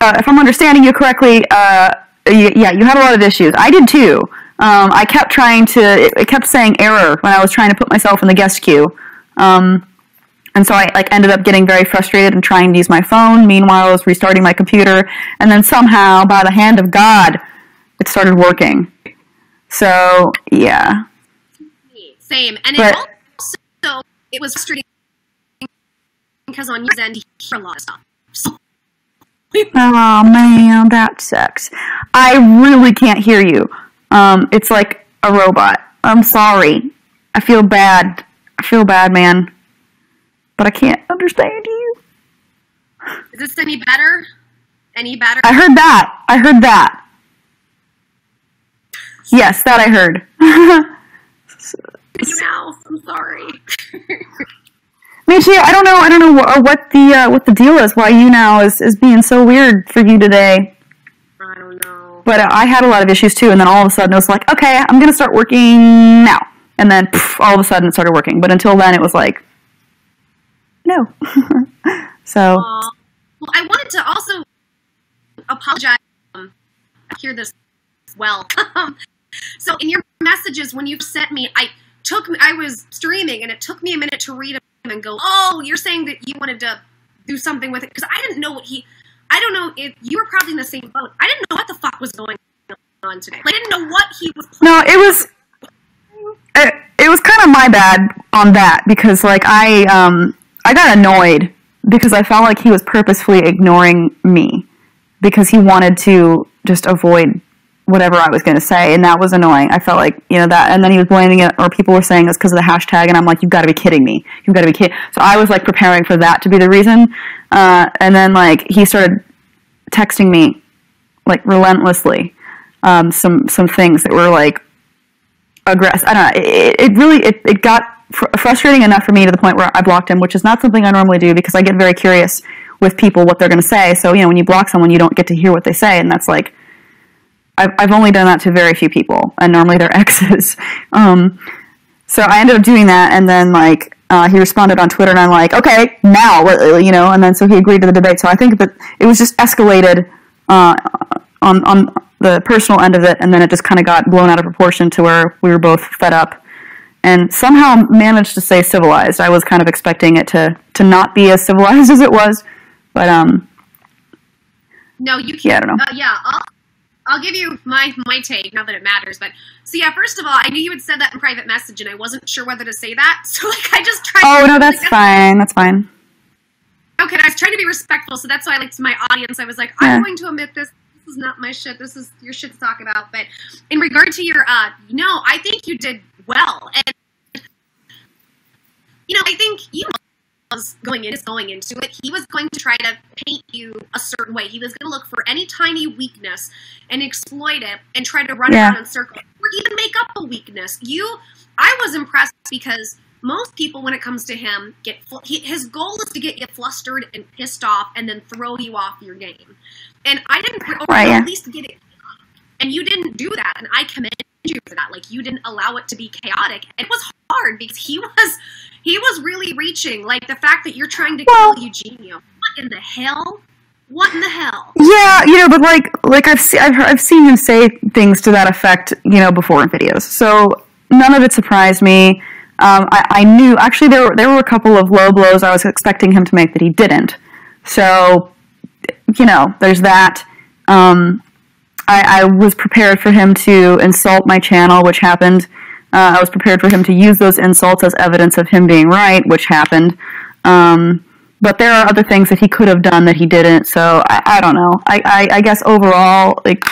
if I'm understanding you correctly, yeah, you had a lot of issues. I did too. I kept trying to... It kept saying error when I was trying to put myself in the guest queue. And so I like ended up getting very frustrated and trying to use my phone. Meanwhile, I was restarting my computer, and then somehow, by the hand of God, it started working. So yeah.
Same, and it also it was frustrating because on your end, you hear a lot of stuff. So.
Oh man, that sucks. I really can't hear you. It's like a robot. I'm sorry. I feel bad. I feel bad, man. But I can't understand you.
Is this any better? Any better?
I heard that. I heard that. Yes, that I heard.
You now. I'm sorry.
Me too. I don't know what the deal is. Why you now is being so weird for you today.
I don't know.
But I had a lot of issues too, and then all of a sudden it was like, okay, I'm gonna start working now. And then all of a sudden it started working. But until then it was like, no. So.
Well, I wanted to also apologize. I hear this well. So in your messages when you sent me, I was streaming and it took me a minute to read them and go, oh, you're saying that you wanted to do something with it because I didn't know I don't know if you were probably in the same boat. I didn't know what the fuck was going on today. I didn't know what he was playing.
No, it was kind of my bad on that because like I got annoyed because I felt like he was purposefully ignoring me because he wanted to just avoid whatever I was going to say, and that was annoying. I felt like, that, and then he was blaming it, or people were saying it's because of the hashtag, and I'm like, you've got to be kidding me. You've got to be kidding. So I was like preparing for that to be the reason, and then like he started texting me like relentlessly some things that were like aggressive. I don't know. It really got frustrating enough for me to the point where I blocked him, which is not something I normally do because I get very curious with people what they're going to say. So when you block someone, you don't get to hear what they say, and that's like. I've only done that to very few people, and normally they're exes. So I ended up doing that, and then like he responded on Twitter, and I'm like, okay, now, and then so he agreed to the debate. So I think that it was just escalated on the personal end of it, and then it just kind of got blown out of proportion to where we were both fed up, and somehow managed to stay civilized. I was kind of expecting it to not be as civilized as it was, but
no, you can't.
Yeah, I don't know.
I'll give you my take, not that it matters, but, so yeah, first of all, I knew you had said that in private message, and I wasn't sure whether to say that, so, like, I just tried
Oh, no, that's fine, that's fine.
Okay, I was trying to be respectful, so that's why, like, to my audience, I was like, I'm going to omit this is not my shit, this is your shit to talk about, but in regard to your, I think you did well, and, I think you was going into it, he was going to try to paint you a certain way. He was going to look for any tiny weakness and exploit it and try to run around in circles or even make up a weakness. I was impressed because most people, when it comes to him, his goal is to get you flustered and pissed off and then throw you off your game. And I didn't, at least get it. And you didn't do that, and I commend you for that. Like, you didn't allow it to be chaotic. And it was hard because he was really reaching. Like, the fact that you're trying to kill Eugenio. What in the hell? What in the hell?
Yeah, but like I've seen him say things to that effect, before in videos. So none of it surprised me. I knew, actually there were a couple of low blows I was expecting him to make that he didn't. So, there's that. I was prepared for him to insult my channel, which happened. I was prepared for him to use those insults as evidence of him being right, which happened. But there are other things that he could have done that he didn't, so I don't know. I guess overall, like,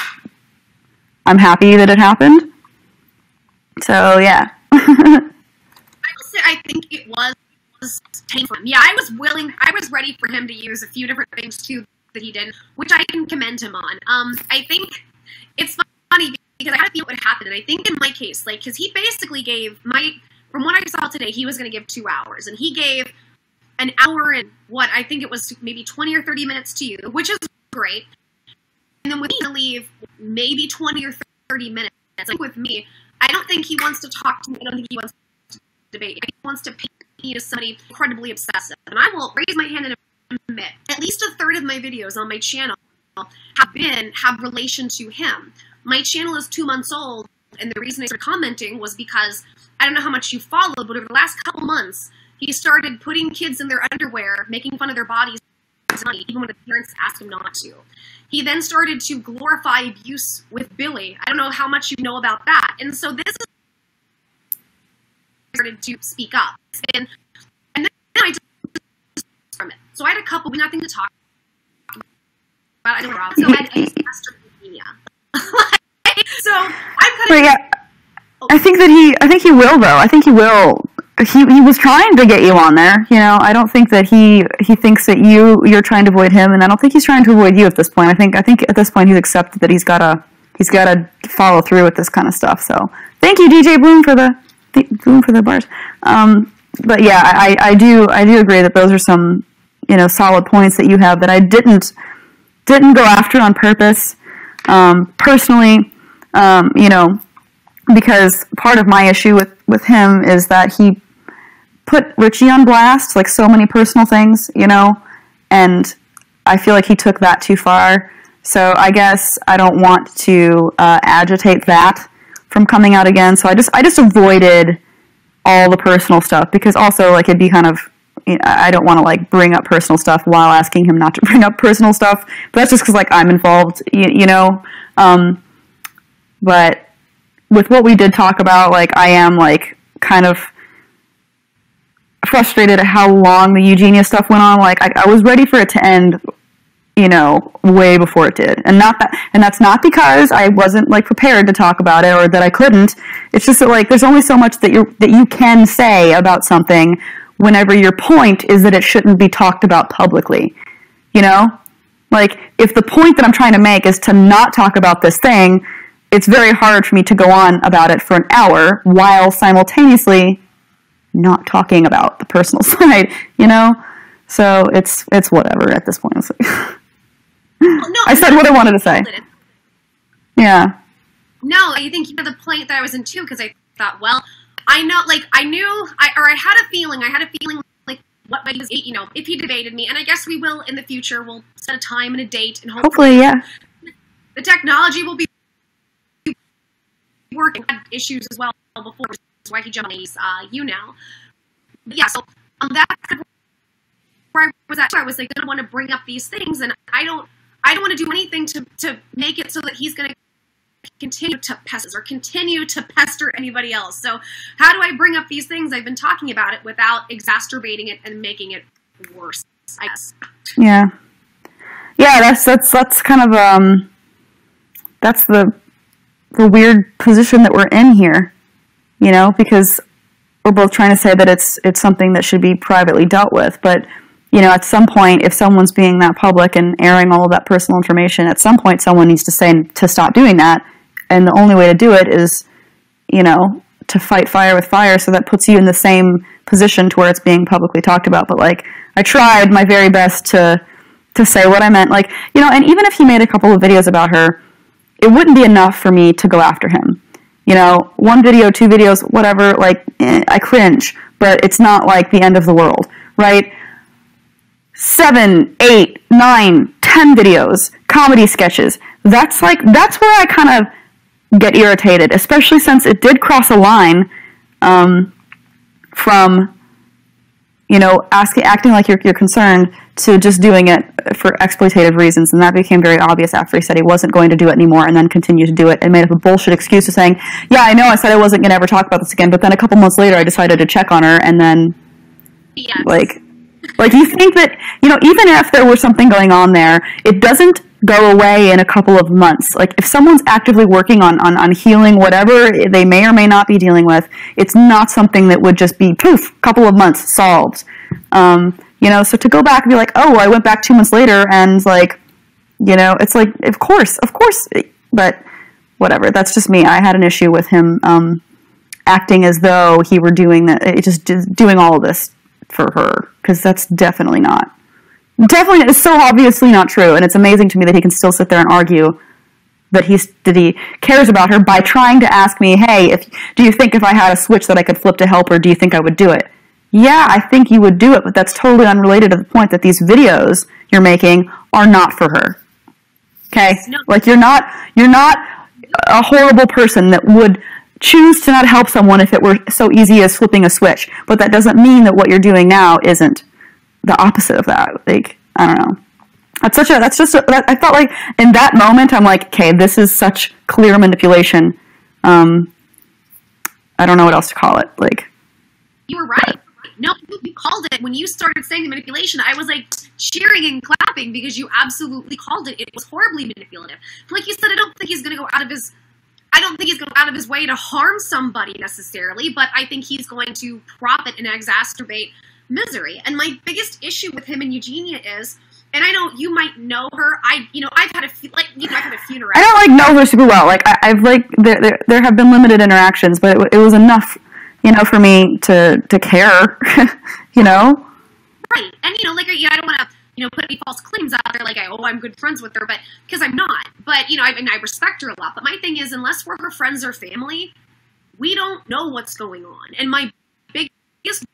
I'm happy that it happened. So, yeah.
I will say I think it was painful for him. Yeah, I was ready for him to use a few different things, too, that he did, which I can commend him on. I think it's funny because I had to feel what would happen, and I think in my case, like, because he basically gave from what I saw today, he was going to give 2 hours, and he gave an hour and I think it was maybe 20 or 30 minutes to you, which is great. And then with me to leave maybe 20 or 30 minutes. Like with me, I don't think he wants to talk to me. I don't think he wants to debate. He wants to paint me as somebody incredibly obsessive. And I will raise my hand and admit, at least a third of my videos on my channel have relation to him. My channel is 2 months old, and the reason I started commenting was because I don't know how much you followed, but over the last couple months, He started putting kids in their underwear, making fun of their bodies, even when the parents asked him not to. He then started to glorify abuse with Billy. I don't know how much you know about that. And so this is started to speak up. And then I just from it. So I had a couple, nothing to talk about. I don't know. So I had astrazeneca. So I'm kind of.
I think he will though. I think he will. He was trying to get you on there. You know, I don't think that he thinks that you're trying to avoid him, and I don't think he's trying to avoid you at this point. I think at this point he's accepted that he's gotta follow through with this kind of stuff. So thank you, DJ Bloom, for the bars. But yeah, I do agree that those are some, you know, solid points that you have that I didn't go after on purpose. Personally, you know, because part of my issue with him is that he put Richie on blast, like so many personal things, you know, and I feel like he took that too far. So I guess I don't want to agitate that from coming out again. So I just avoided all the personal stuff, because also, like, it'd be kind of, you know, I don't want to, like, bring up personal stuff while asking him not to bring up personal stuff. But that's just because, like, I'm involved, you know. But with what we did talk about, like, I am, like, kind of frustrated at how long the Eugenia stuff went on. Like, I was ready for it to end, you know, way before it did. And that's not because I wasn't, like, prepared to talk about it or that I couldn't. It's just that, like, there's only so much that you can say about something whenever your point is that it shouldn't be talked about publicly. You know? Like, if the point that I'm trying to make is to not talk about this thing, it's very hard for me to go on about it for an hour while simultaneously not talking about the personal side, you know? So it's whatever at this point. It's like,
no,
I said what I wanted to say. Yeah.
No, I think you know the point that I was in too, because I thought, well, I know, like, I had a feeling like what he was, you know, if he debated me, and I guess we will in the future. We'll set a time and a date, and
hopefully yeah,
the technology will be working. Had issues as well before, which is why he jumped on these, you now. But yeah, so that's where I was at. I was like, I want to bring up these things, and I don't want to do anything to make it so that he's going to continue to pester anybody else. So how do I bring up these things? I've been talking about it without exacerbating it and making it worse, I guess.
Yeah, that's kind of that's the weird position that we're in here, you know, because we're both trying to say that it's something that should be privately dealt with, but you know, at some point, if someone's being that public and airing all of that personal information, at some point someone needs to say to stop doing that, and the only way to do it is, you know, to fight fire with fire, so that puts you in the same position to where it's being publicly talked about. But, like, I tried my very best to say what I meant, like, you know, and even if he made a couple of videos about her, it wouldn't be enough for me to go after him. You know, one video, two videos, whatever, like, I cringe, but it's not like the end of the world, right? 7, 8, 9, 10 videos, comedy sketches. That's where I kind of get irritated, especially since it did cross a line from, you know, acting like you're concerned to just doing it for exploitative reasons, and that became very obvious after he said he wasn't going to do it anymore, and then continued to do it and made up a bullshit excuse of saying, yeah, I know I said I wasn't going to ever talk about this again, but then a couple months later I decided to check on her, and then,
yes.
Like, you think that, you know, even if there was something going on there, it doesn't go away in a couple of months. Like, if someone's actively working on healing whatever they may or may not be dealing with, it's not something that would just be, poof, couple of months solved. You know, so to go back and be like, oh, well, I went back 2 months later, and, like, you know, it's like, of course, but whatever, that's just me. I had an issue with him acting as though he were doing that, just doing all of this for her, because that's definitely it's so obviously not true, and it's amazing to me that he can still sit there and argue that he cares about her by trying to ask me, hey, do you think if I had a switch that I could flip to help her, do you think I would do it? Yeah, I think you would do it, but that's totally unrelated to the point that these videos you're making are not for her. Okay? No. Like, you're not a horrible person that would choose to not help someone if it were so easy as flipping a switch. But that doesn't mean that what you're doing now isn't the opposite of that. Like, I don't know. I felt like in that moment, I'm like, okay, this is such clear manipulation. I don't know what else to call it. Like,
you were right. No, you called it. When you started saying the manipulation, I was like cheering and clapping because you absolutely called it. It was horribly manipulative. Like you said, I don't think he's going to go out of his way to harm somebody necessarily, but I think he's going to profit and exacerbate misery. And my biggest issue with him and Eugenia is, and I know you might know her. I've had a few interactions.
I don't know her super well. Like I've there have been limited interactions, but it was enough, for me to care,
Right, and I don't want to put any false claims out there like I'm good friends with her, but because I'm not. But I respect her a lot. But my thing is, unless we're her friends or family, we don't know what's going on. And my biggest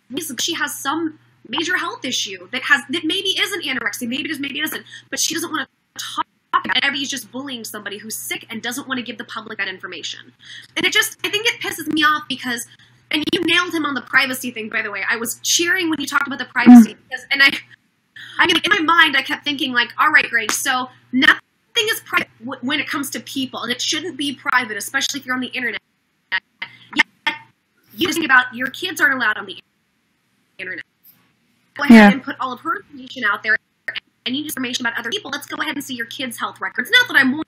reason, she has some major health issue that maybe isn't anorexia, maybe it isn't, but she doesn't want to talk about it. Everybody's just bullying somebody who's sick and doesn't want to give the public that information. And I think it pisses me off because, and you nailed him on the privacy thing, by the way. I was cheering when you talked about the privacy, because, and I mean, in my mind, I kept thinking like, all right, Greg, so nothing is private when it comes to people, and it shouldn't be private, especially if you're on the internet. Yet, using about your kids aren't allowed on the internet. Go ahead and put all of her information out there, and information about other people. Let's go ahead and see your kids' health records. Not that I'm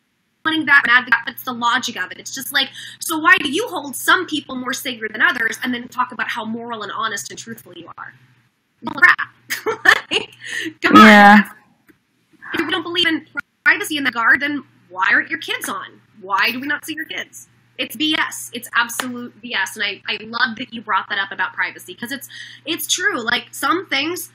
wanting that, but it's the logic of it. It's just like, so why do you hold some people more sacred than others, and then talk about how moral and honest and truthful you are? Well, crap. Like, come on.
Yeah.
If you don't believe in privacy in the guard, then why aren't your kids on? Why do we not see your kids? It's BS. It's absolute BS. And I love that you brought that up about privacy, because it's true. Like, some things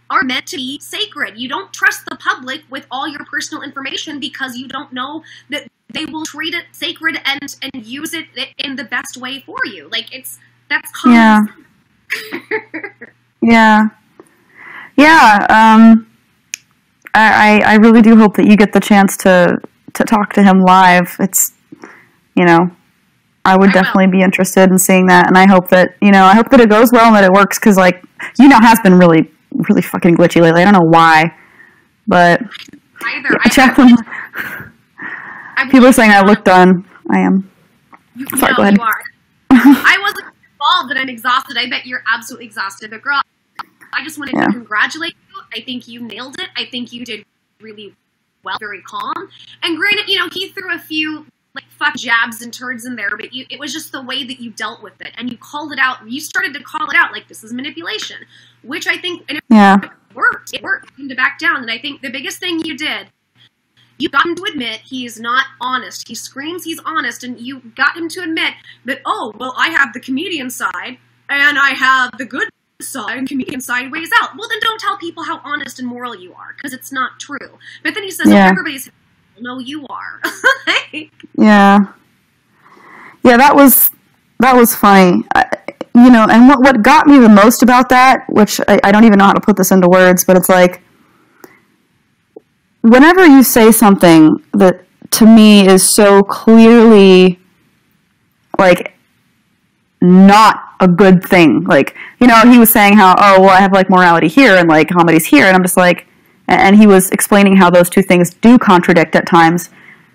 are meant to be sacred. You don't trust the public with all your personal information because you don't know that they will treat it sacred and use it in the best way for you. Like, that's common sense.
Yeah. I really do hope that you get the chance to talk to him live. It's, I would definitely be interested in seeing that, and I hope that it goes well and that it works, because has been really, really fucking glitchy lately. I don't know why, but Jacqueline, people are saying I look done. I am. Sorry, go ahead.
You are. I wasn't involved, and I'm exhausted. I bet you're absolutely exhausted, but girl, I just wanted to congratulate you. I think you nailed it. I think you did really well, very calm. And granted, he threw a few fuck jabs and turds in there, but it was just the way that you dealt with it, and you called it out. You started to call it out like this is manipulation, which I think it worked. It worked for him to back down, and I think the biggest thing you did, you got him to admit he's not honest. He screams he's honest, and you got him to admit that, oh, well, I have the comedian side, and I have the good side, and comedian side weighs out. Well, then don't tell people how honest and moral you are, because it's not true. But then he says, oh, everybody's... No, you are.
Yeah, that was funny. And what got me the most about that, which I don't even know how to put this into words, but it's like, whenever you say something that to me is so clearly not a good thing, he was saying how, oh, well, I have morality here and comedy's here, and I'm just like, and he was explaining how those two things do contradict at times,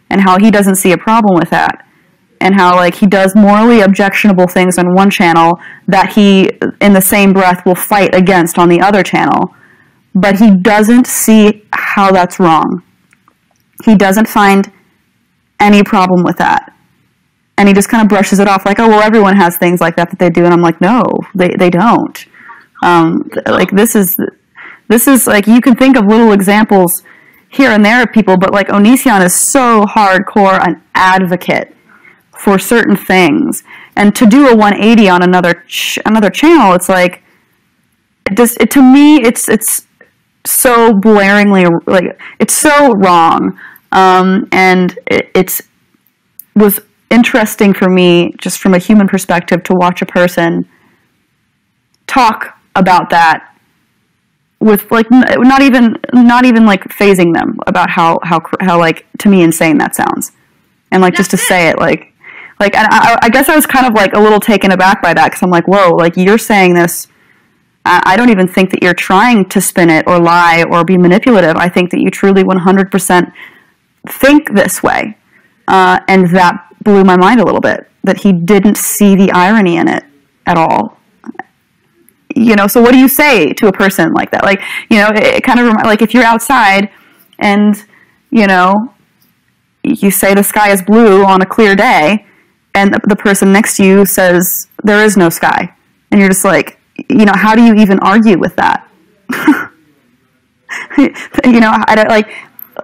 and how he doesn't see a problem with that, and how he does morally objectionable things on one channel that he, in the same breath, will fight against on the other channel, but he doesn't see how that's wrong. He doesn't find any problem with that, and he just kind of brushes it off like, oh, well, everyone has things like that they do, and I'm like, no, they don't. This is you can think of little examples here and there of people, but Onision is so hardcore an advocate for certain things, and to do a 180 on another channel, it's to me it's so blaringly it's so wrong, and it was interesting for me just from a human perspective to watch a person talk about that with not even phasing them about how to me insane that sounds, and just to say it Like, and I guess I was kind of like a little taken aback by that because I'm like, whoa, like you're saying this. I don't even think that you're trying to spin it or lie or be manipulative. I think that you truly 100% think this way. And that blew my mind a little bit, that he didn't see the irony in it at all. You know, so what do you say to a person like that? Like, you know, it kind of like if you're outside and, you know, you say the sky is blue on a clear day and the person next to you says there is no sky. And you're just like, you know, how do you even argue with that? You know,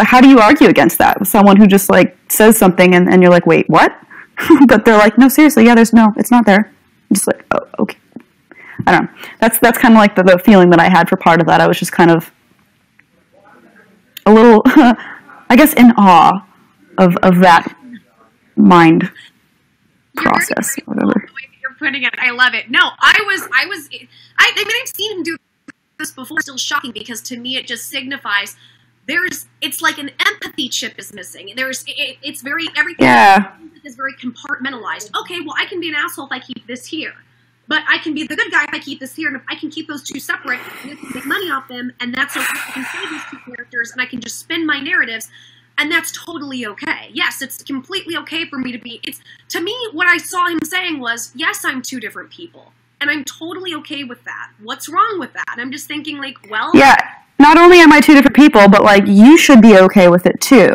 how do you argue against that with someone who just like says something and you're like, wait, what? But they're like, no, seriously, yeah, it's not there. I'm just like, oh, okay. I don't know. That's kind of like the feeling that I had for part of that. I was just kind of a little, I guess, in awe of that mind process or whatever.
Putting it, I love it. No, I mean, I've seen him do this before. Still shocking because to me it just signifies it's like an empathy chip is missing. It's very everything is very compartmentalized. Okay, well I can be an asshole if I keep this here, but I can be the good guy if I keep this here, and if I can keep those two separate, and I can make money off them, and that's okay. I can say these two characters, and I can just spin my narratives. And that's totally okay. Yes, it's completely okay for me to be... To me, what I saw him saying was, yes, I'm two different people. And I'm totally okay with that. What's wrong with that? And I'm just thinking, like, well...
Yeah, not only am I two different people, but, like, you should be okay with it, too.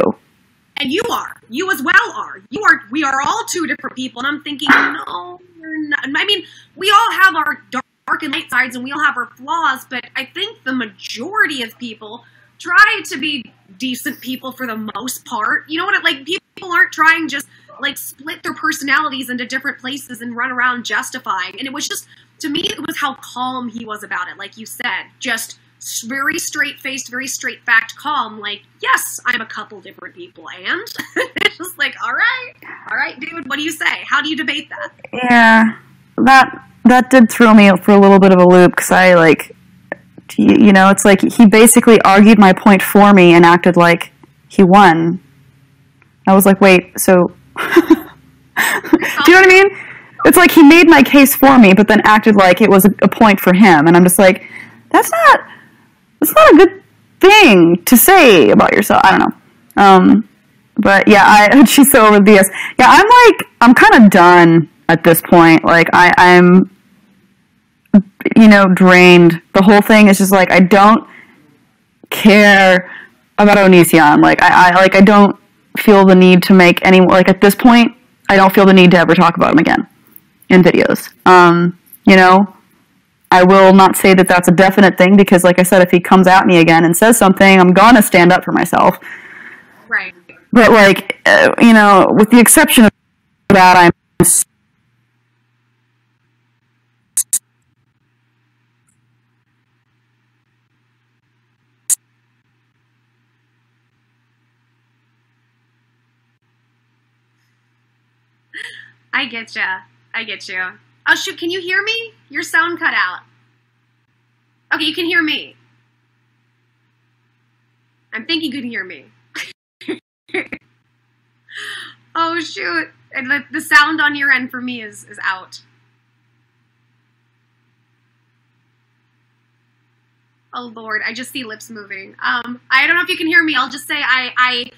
And you are. You as well are. We are all two different people. And I'm thinking, no, we're not. I mean, we all have our dark and light sides, and we all have our flaws, but I think the majority of people try to be decent people for the most part. You know what? Like, people aren't trying just like split their personalities into different places and run around justifying. And it was just, to me, it was how calm he was about it. Like you said, just very straight-faced, very straight-fact calm. Like, yes, I'm a couple different people, and it's just like, all right, dude, what do you say? How do you debate that?
Yeah, that did throw me for a little bit of a loop because I like. You know, it's like he basically argued my point for me and acted like he won. I was like, wait, so... Do you know what I mean? It's like he made my case for me, but then acted like it was a point for him. And I'm just like, that's not a good thing to say about yourself. I don't know. But yeah, she's so over the BS. Yeah, I'm kind of done at this point. Like, I'm... you know, drained. The whole thing is just like, I don't care about Onision. Like, I don't feel the need to make any, like, at this point, I don't feel the need to ever talk about him again in videos. You know, I will not say that that's a definite thing because, like I said, if he comes at me again and says something, I'm gonna stand up for myself.
Right.
But, like, you know, with the exception of that, I'm
I get you. Oh, shoot, can you hear me? Your sound cut out. Okay, you can hear me. I'm thinking you can hear me. Oh, shoot. And the sound on your end for me is out. Oh, Lord, I just see lips moving. I don't know if you can hear me. I'll just say I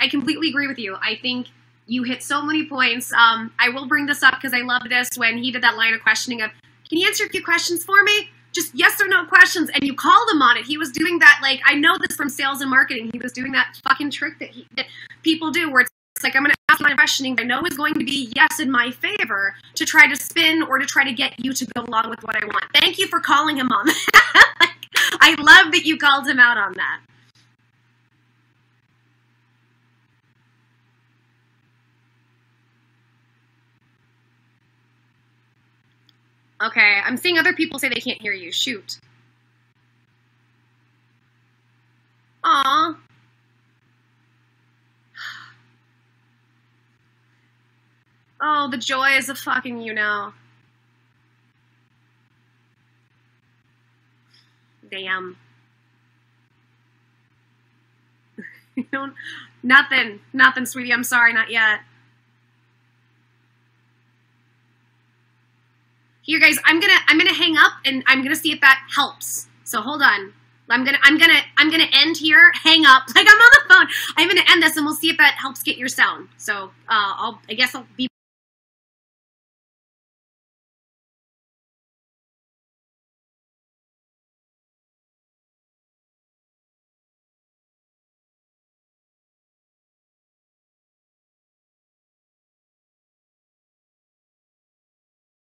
completely agree with you. I think you hit so many points. I will bring this up because I love this when he did that line of questioning of, can you answer a few questions for me? Just yes or no questions. And you called him on it. He was doing that, like, I know this from sales and marketing. He was doing that fucking trick that people do where it's like, I'm going to ask my questioning I know is going to be yes in my favor to try to spin or to try to get you to go along with what I want. Thank you for calling him on that. I love that you called him out on that. Okay, I'm seeing other people say they can't hear you. Shoot. Aw. Oh, the joys of fucking you now. Damn. Nothing, sweetie. I'm sorry, not yet. Here, guys, I'm gonna hang up and I'm gonna see if that helps. So hold on. I'm gonna end here, hang up, like I'm on the phone. I'm gonna end this and we'll see if that helps get your sound. So I guess I'll be